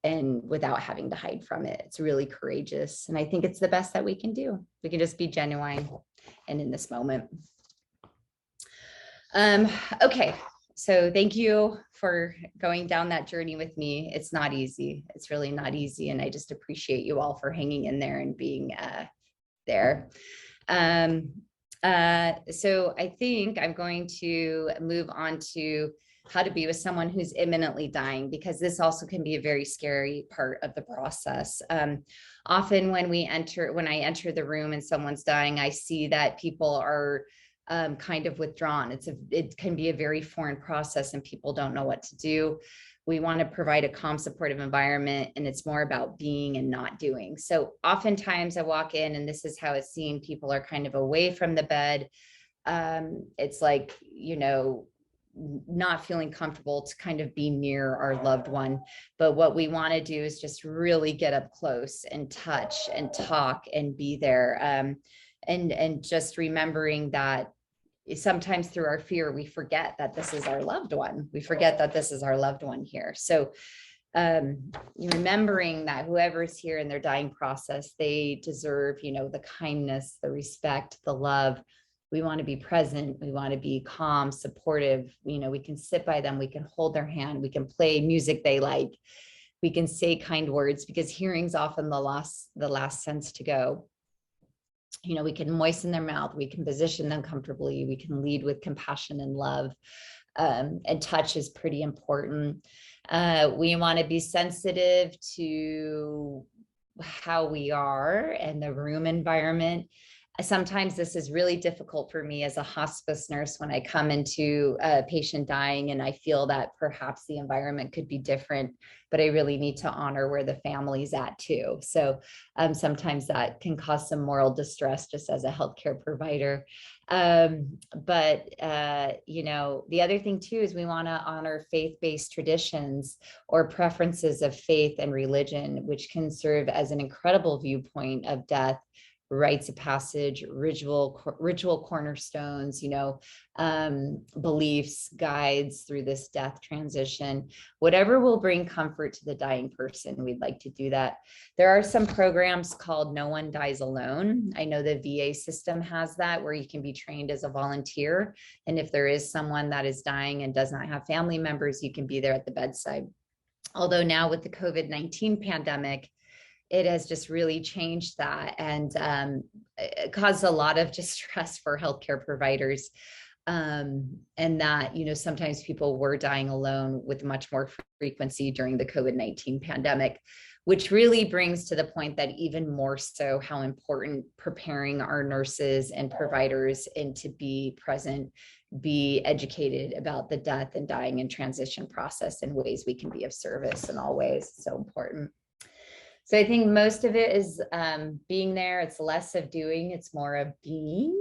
and without having to hide from it. It's really courageous. And I think it's the best that we can do. We can just be genuine and in this moment. Okay, so thank you for going down that journey with me. It's not easy. It's really not easy. And I just appreciate you all for hanging in there and being there. So I think I'm going to move on to how to be with someone who's imminently dying, because this also can be a very scary part of the process. Often when I enter the room and someone's dying, I see that people are kind of withdrawn. It can be a very foreign process and people don't know what to do. We want to provide a calm, supportive environment, and it's more about being and not doing. So oftentimes I walk in and this is how it's seen. People are kind of away from the bed. It's like, you know, not feeling comfortable to kind of be near our loved one. But what we want to do is just really get up close and touch and talk and be there. And just remembering that sometimes through our fear, we forget that this is our loved one. We forget that this is our loved one here. So remembering that whoever's here in their dying process, they deserve, you know, the kindness, the respect, the love. We want to be present. We want to be calm, supportive. You know, we can sit by them. We can hold their hand. We can play music they like. We can say kind words, because hearing's often the last sense to go. You know, we can moisten their mouth, we can position them comfortably, we can lead with compassion and love, and touch is pretty important. We want to be sensitive to how we are and the room environment. Sometimes this is really difficult for me as a hospice nurse when I come into a patient dying and I feel that perhaps the environment could be different, but I really need to honor where the family's at too. So sometimes that can cause some moral distress just as a healthcare provider. You know, the other thing too is we want to honor faith-based traditions or preferences of faith and religion, which can serve as an incredible viewpoint of death, rites of passage, ritual cornerstones, you know, beliefs, guides through this death transition. Whatever will bring comfort to the dying person, we'd like to do that. There are some programs called No One Dies Alone. I know the VA system has that, where you can be trained as a volunteer. And if there is someone that is dying and does not have family members, you can be there at the bedside. Although now with the COVID-19 pandemic, it has just really changed that, and it caused a lot of distress for healthcare providers. And that, you know, sometimes people were dying alone with much more frequency during the COVID-19 pandemic, which really brings to the point that even more so how important preparing our nurses and providers and to be present, be educated about the death and dying and transition process and ways we can be of service in all ways. So important. So I think most of it is being there. It's less of doing, it's more of being,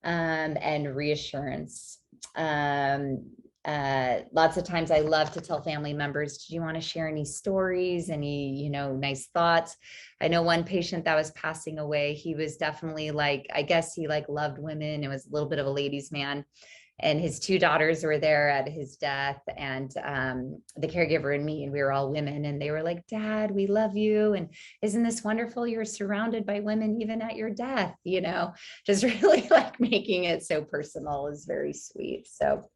and reassurance. Lots of times I love to tell family members, do you want to share any stories, any, you know, nice thoughts? I know one patient that was passing away, he was definitely like, I guess he like loved women. It was a little bit of a ladies' man. And his two daughters were there at his death, and the caregiver and me, and we were all women, and they were like, Dad, we love you. And isn't this wonderful? You're surrounded by women, even at your death, you know, just really like making it so personal is very sweet. So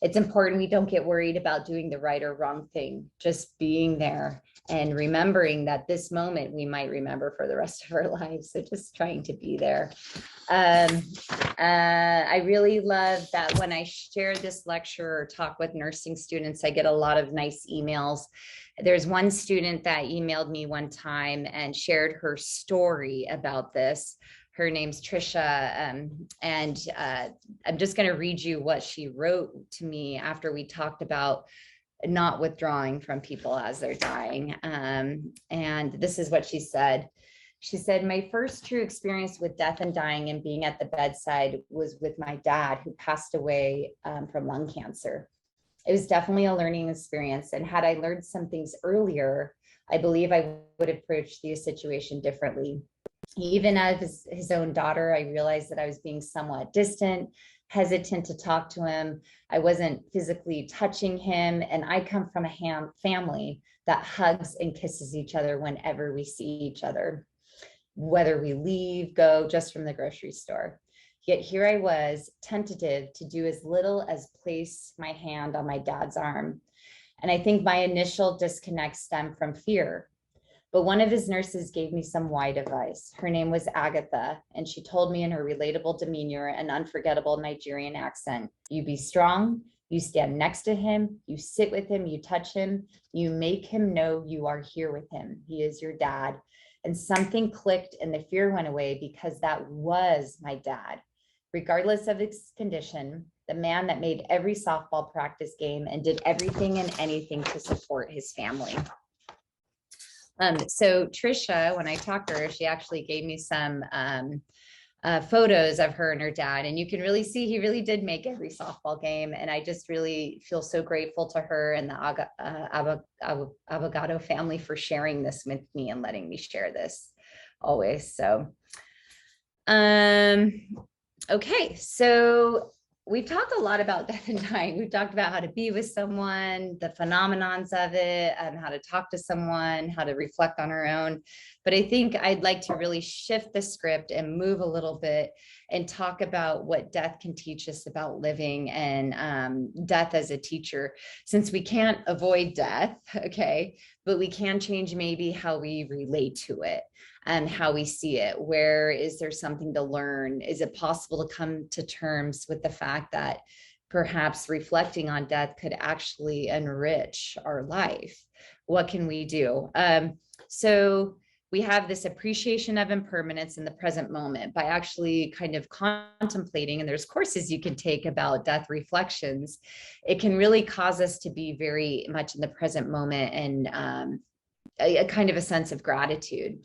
it's important we don't get worried about doing the right or wrong thing, just being there and remembering that this moment we might remember for the rest of our lives. So just trying to be there. I really love that when I share this lecture or talk with nursing students, I get a lot of nice emails. There's one student that emailed me one time and shared her story about this. Her name's Trisha, and I'm just going to read you what she wrote to me after we talked about not withdrawing from people as they're dying. And this is what she said. She said, my first true experience with death and dying and being at the bedside was with my dad, who passed away from lung cancer. It was definitely a learning experience. And had I learned some things earlier, I believe I would approach the situation differently. Even as his own daughter, I realized that I was being somewhat distant, hesitant to talk to him. I wasn't physically touching him. And I come from a family that hugs and kisses each other whenever we see each other, whether we leave, go just from the grocery store. Yet here I was, tentative to do as little as place my hand on my dad's arm. And I think my initial disconnect stemmed from fear. But one of his nurses gave me some wise advice. Her name was Agatha, and she told me in her relatable demeanor and unforgettable Nigerian accent, you be strong, you stand next to him, you sit with him, you touch him, you make him know you are here with him. He is your dad. And something clicked and the fear went away because that was my dad. Regardless of his condition, the man that made every softball practice game and did everything and anything to support his family. So Trisha, when I talked to her, she actually gave me some photos of her and her dad, and you can really see he really did make every softball game. And I just really feel so grateful to her and the Abogado family for sharing this with me and letting me share this always. So, okay, so we've talked a lot about death and dying. We've talked about how to be with someone, the phenomenons of it, and how to talk to someone, how to reflect on our own. But I think I'd like to really shift the script and move a little bit and talk about what death can teach us about living and death as a teacher, since we can't avoid death, okay, but we can change maybe how we relate to it and how we see it. Where is there something to learn? Is it possible to come to terms with the fact that perhaps reflecting on death could actually enrich our life? What can we do? So we have this appreciation of impermanence in the present moment by actually kind of contemplating, and there's courses you can take about death reflections. It can really cause us to be very much in the present moment and a kind of a sense of gratitude.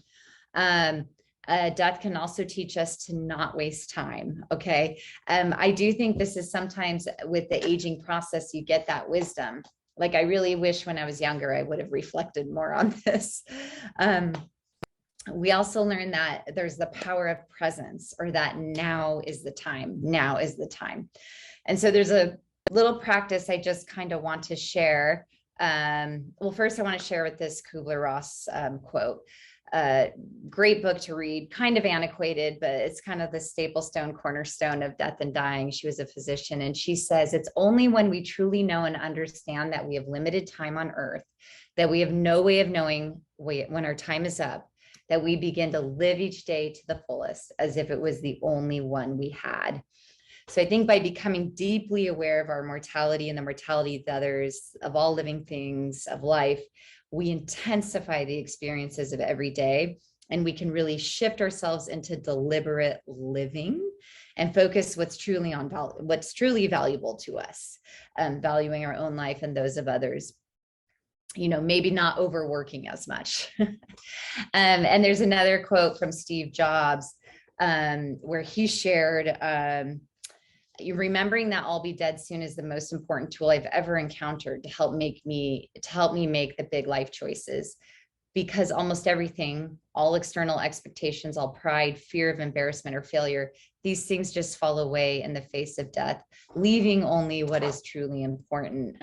Death can also teach us to not waste time. Okay. I do think this is sometimes with the aging process, you get that wisdom. Like, I really wish when I was younger, I would have reflected more on this. We also learn that there's the power of presence, or that now is the time. Now is the time. And so there's a little practice I just kind of want to share. Well, first I want to share with this Kubler-Ross quote. Great book to read, kind of antiquated, but it's kind of the staple stone cornerstone of death and dying. She was a physician, and she says, it's only when we truly know and understand that we have limited time on earth, that we have no way of knowing when our time is up, that we begin to live each day to the fullest, as if it was the only one we had. So I think by becoming deeply aware of our mortality and the mortality of others, of all living things, of life, we intensify the experiences of every day, and we can really shift ourselves into deliberate living and focus what's truly valuable to us, valuing our own life and those of others. You know, maybe not overworking as much. And there's another quote from Steve Jobs where he shared, remembering that I'll be dead soon is the most important tool I've ever encountered to help me make the big life choices, because almost everything, all external expectations, all pride, fear of embarrassment or failure, these things just fall away in the face of death, leaving only what is truly important.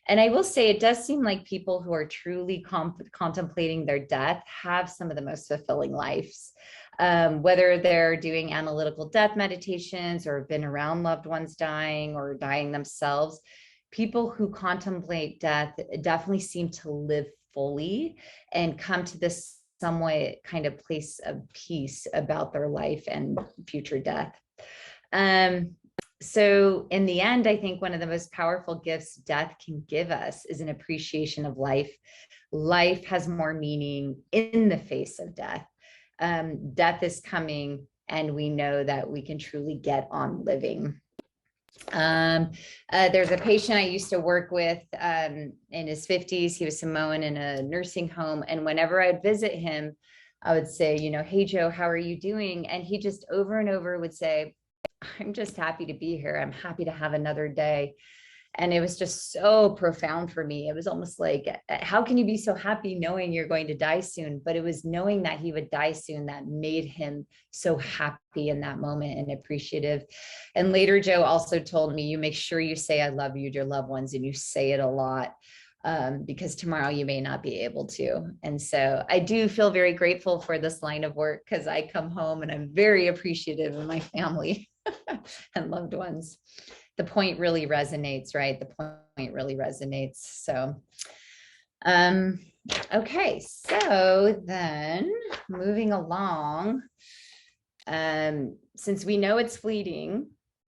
And I will say, it does seem like people who are truly contemplating their death have some of the most fulfilling lives. Whether they're doing analytical death meditations or have been around loved ones dying or dying themselves, people who contemplate death definitely seem to live fully and come to this somewhat kind of place of peace about their life and future death. So in the end, I think one of the most powerful gifts death can give us is an appreciation of life. Life has more meaning in the face of death. Death is coming, and we know that we can truly get on living. There's a patient I used to work with in his 50s. He was Samoan in a nursing home. And whenever I'd visit him, I would say, you know, hey, Joe, how are you doing? And he just over and over would say, I'm just happy to be here. I'm happy to have another day. And it was just so profound for me. It was almost like, how can you be so happy knowing you're going to die soon? But it was knowing that he would die soon that made him so happy in that moment and appreciative. And later, Joe also told me, you make sure you say, I love you to your loved ones, and you say it a lot. Because tomorrow you may not be able to. And so I do feel very grateful for this line of work, because I come home and I'm very appreciative of my family and loved ones. The point really resonates, right? The point really resonates. So, okay. So then moving along, since we know it's fleeting,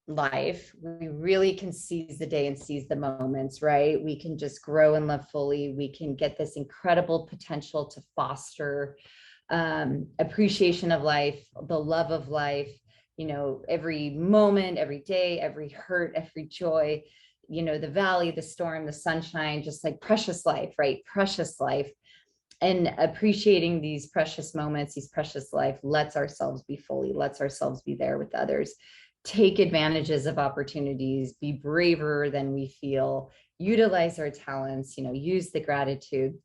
life, we really can seize the day and seize the moments, right? We can just grow and live fully. We can get this incredible potential to foster appreciation of life, the love of life, you know, every moment, every day, every hurt, every joy, you know, the valley, the storm, the sunshine, just like precious life, right? Precious life. And appreciating these precious moments, these precious life, lets ourselves be fully, lets ourselves be there with others. Take advantages of opportunities, be braver than we feel, utilize our talents, you know, use the gratitude.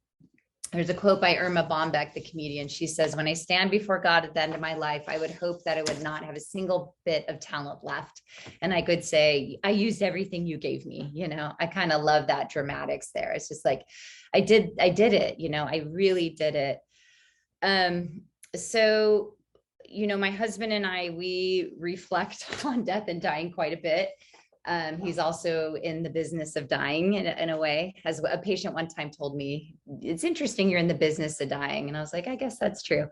There's a quote by Irma Bombeck, the comedian. She says, when I stand before God at the end of my life, I would hope that I would not have a single bit of talent left. And I could say, I used everything you gave me. You know, I kind of love that dramatics there. It's just like, I did it, you know, I really did it. So, you know, my husband and I, we reflect on death and dying quite a bit. He's also in the business of dying in a way. As a patient one time told me, it's interesting you're in the business of dying. And I was like, I guess that's true.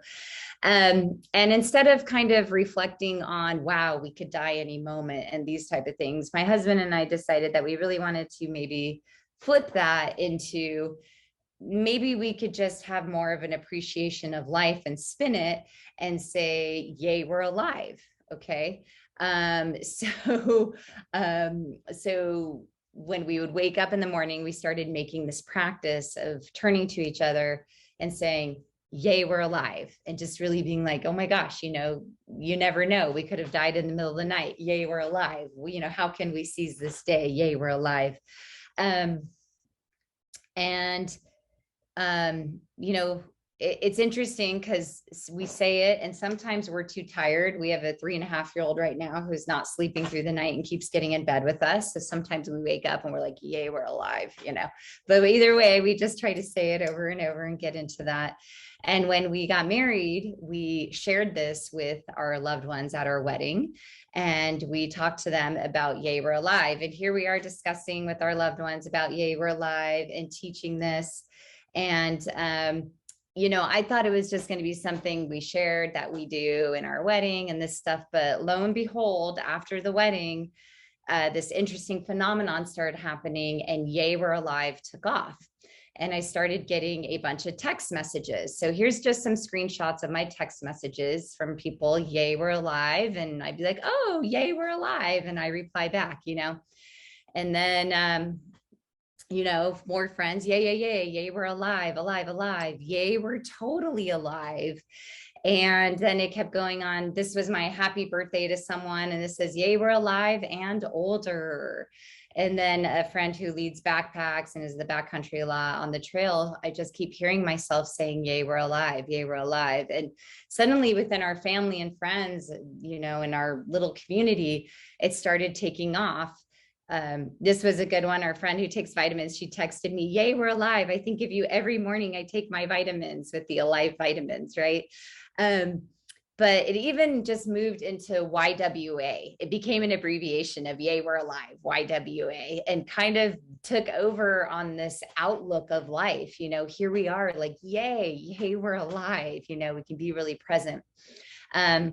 And instead of kind of reflecting on, wow, we could die any moment and these type of things, my husband and I decided that we really wanted to maybe flip that into, maybe we could just have more of an appreciation of life and spin it and say, yay, we're alive. Okay. So when we would wake up in the morning, we started making this practice of turning to each other and saying, yay, we're alive. And just really being like, oh my gosh, you know, you never know. We could have died in the middle of the night. Yay, we're alive. You know, how can we seize this day? Yay, we're alive. And you know, it's interesting because we say it and sometimes we're too tired. We have a 3.5-year-old right now who's not sleeping through the night and keeps getting in bed with us. So sometimes we wake up and we're like, yay, we're alive, you know, but either way, we just try to say it over and over and get into that. And when we got married, we shared this with our loved ones at our wedding. And we talked to them about yay, we're alive. And here we are discussing with our loved ones about yay, we're alive and teaching this. And, you know, I thought it was just going to be something we shared that we do in our wedding and this stuff. But lo and behold, after the wedding, this interesting phenomenon started happening and yay, we're alive took off. And I started getting a bunch of text messages. So here's just some screenshots of my text messages from people, yay, we're alive. And I'd be like, oh, yay, we're alive. And I reply back, you know, and then, you know, more friends, yay, we're alive, yay, we're totally alive. And then it kept going on. This was my happy birthday to someone, and this says, yay, we're alive and older. And then a friend who leads backpacks and is the backcountry a lot on the trail, I just keep hearing myself saying, yay, we're alive, yay, we're alive. And suddenly within our family and friends, you know, in our little community, it started taking off. This was a good one. Our friend who takes vitamins, she texted me, yay, we're alive. I think of you every morning. I take my vitamins with the Alive vitamins, right? But it even just moved into YWA. It became an abbreviation of yay, we're alive, YWA, and kind of took over on this outlook of life. You know, here we are like, yay, we're alive. You know, we can be really present. And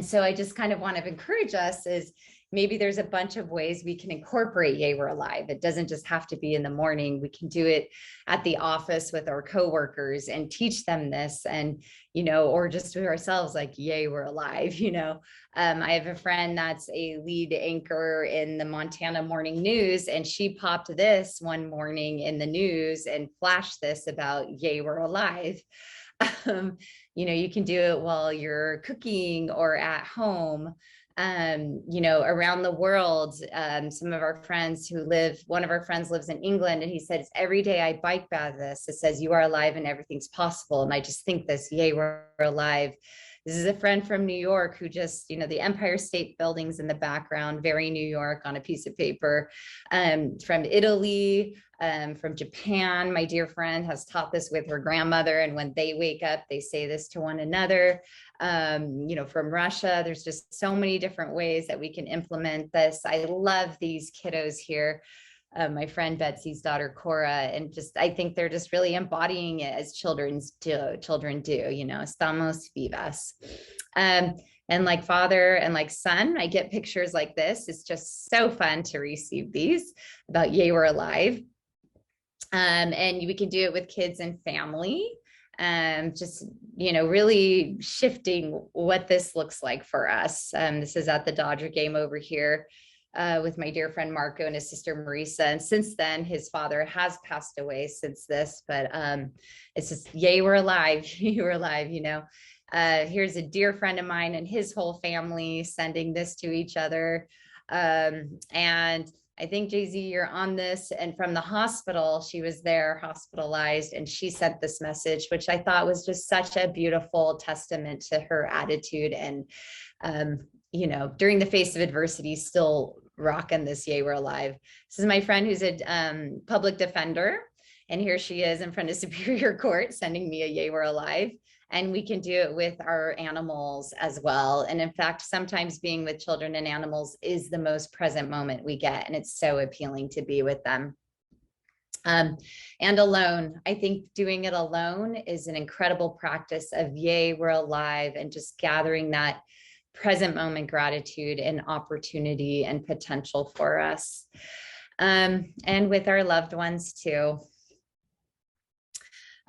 so I just kind of want to encourage us is maybe there's a bunch of ways we can incorporate yay, we're alive. It doesn't just have to be in the morning. We can do it at the office with our coworkers and teach them this, and, you know, or just to ourselves, like, yay, we're alive, you know. I have a friend that's a lead anchor in the Montana Morning News, and she popped this one morning in the news and flashed this about yay, we're alive. You know, you can do it while you're cooking or at home. You know, around the world, some of our friends who live, one of our friends lives in England, and he said, every day I bike by this, it says, you are alive and everything's possible. And I just think this, yay, we're alive. This is a friend from New York who just, you know, the Empire State Building's in the background, very New York on a piece of paper. From Italy, from Japan, my dear friend has taught this with her grandmother. And when they wake up, they say this to one another. You know, from Russia, there's just so many different ways that we can implement this. I love these kiddos here. My friend Betsy's daughter, Cora, and just, I think they're just really embodying it as children do, you know, estamos vivas. And like father and like son, I get pictures like this. It's just so fun to receive these about yay, we're alive. And we can do it with kids and family. Just, you know, really shifting what this looks like for us. This is at the Dodger game over here. With my dear friend Marco and his sister Marisa. And since then, his father has passed away since this, but it's just, yay, we're alive, we're alive, you know. Here's a dear friend of mine and his whole family sending this to each other. And I think, Jay-Z, you're on this. And from the hospital, she was there hospitalized, and she sent this message, which I thought was just such a beautiful testament to her attitude. And, you know, during the face of adversity, still rocking this yay, we're alive. This is my friend who's a public defender. And here she is in front of Superior Court sending me a yay, we're alive. And we can do it with our animals as well. And in fact, sometimes being with children and animals is the most present moment we get. And it's so appealing to be with them. And alone, I think doing it alone is an incredible practice of yay, we're alive, and just gathering that present moment gratitude and opportunity and potential for us. And with our loved ones too.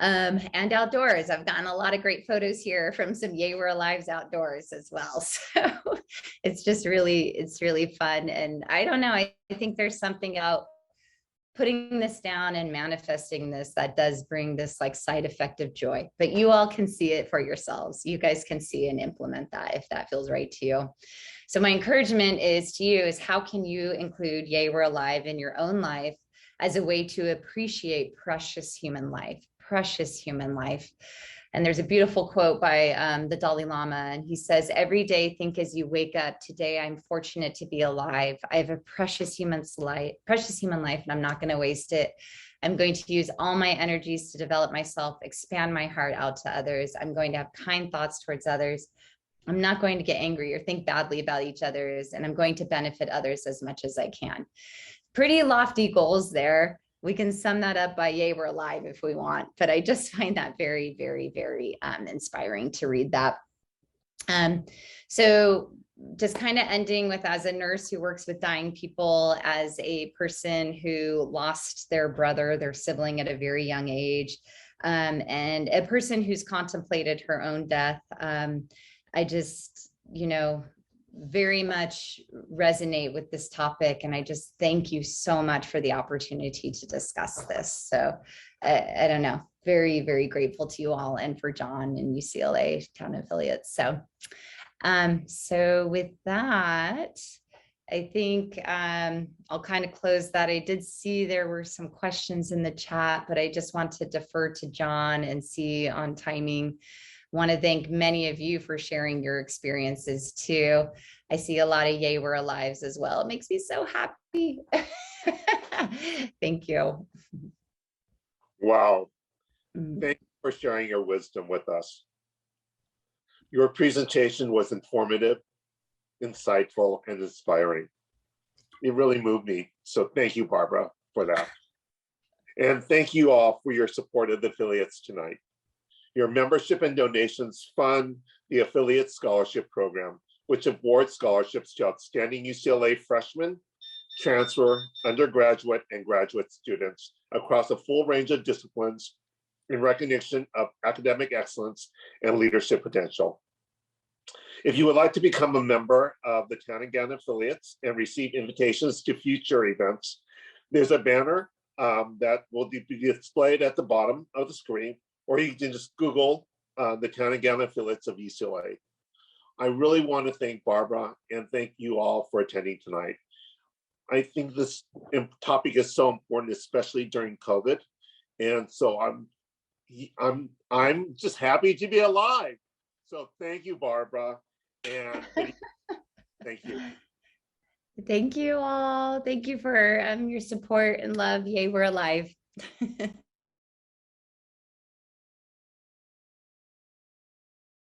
and outdoors. I've gotten a lot of great photos here from some Yay We're Alive's outdoors as well. So it's really fun. And I don't know, I think there's something about putting this down and manifesting this that does bring this like side effect of joy, but you all can see it for yourselves. You guys can see and implement that if that feels right to you. So my encouragement is to you is how can you include Yay We're Alive in your own life as a way to appreciate precious human life, precious human life. And there's a beautiful quote by the Dalai Lama, and he says, every day, think as you wake up, today, I'm fortunate to be alive. I have a precious human life, and I'm not going to waste it. I'm going to use all my energies to develop myself, expand my heart out to others. I'm going to have kind thoughts towards others. I'm not going to get angry or think badly about each other's, and I'm going to benefit others as much as I can. Pretty lofty goals there. We can sum that up by Yay We're Alive if we want, but I just find that very, very, very inspiring to read that. So just kind of ending with, as a nurse who works with dying people, as a person who lost their brother, their sibling at a very young age, and a person who's contemplated her own death, I just, very much resonate with this topic. And I just thank you so much for the opportunity to discuss this. So I don't know, very, very grateful to you all and for John and UCLA town affiliates. So, so with that, I think I'll kind of close that. I did see there were some questions in the chat, but I just want to defer to John and see on timing. Want to thank many of you for sharing your experiences too. I see a lot of Yay We're Alives as well. It makes me so happy. Thank you. Wow. Thank you for sharing your wisdom with us. Your presentation was informative, insightful, and inspiring. It really moved me. So thank you, Barbara, for that. And thank you all for your support of the affiliates tonight. Your membership and donations fund the Affiliate Scholarship Program, which awards scholarships to outstanding UCLA freshmen, transfer, undergraduate, and graduate students across a full range of disciplines in recognition of academic excellence and leadership potential. If you would like to become a member of the Town and Gown affiliates and receive invitations to future events, there's a banner that will be displayed at the bottom of the screen, or you can just Google the Town and Gown affiliates of UCLA. I really want to thank Barbara and thank you all for attending tonight. I think this topic is so important, especially during COVID. And so I'm just happy to be alive. So thank you, Barbara. And thank you. Thank you all. Thank you for your support and love. Yay, we're alive.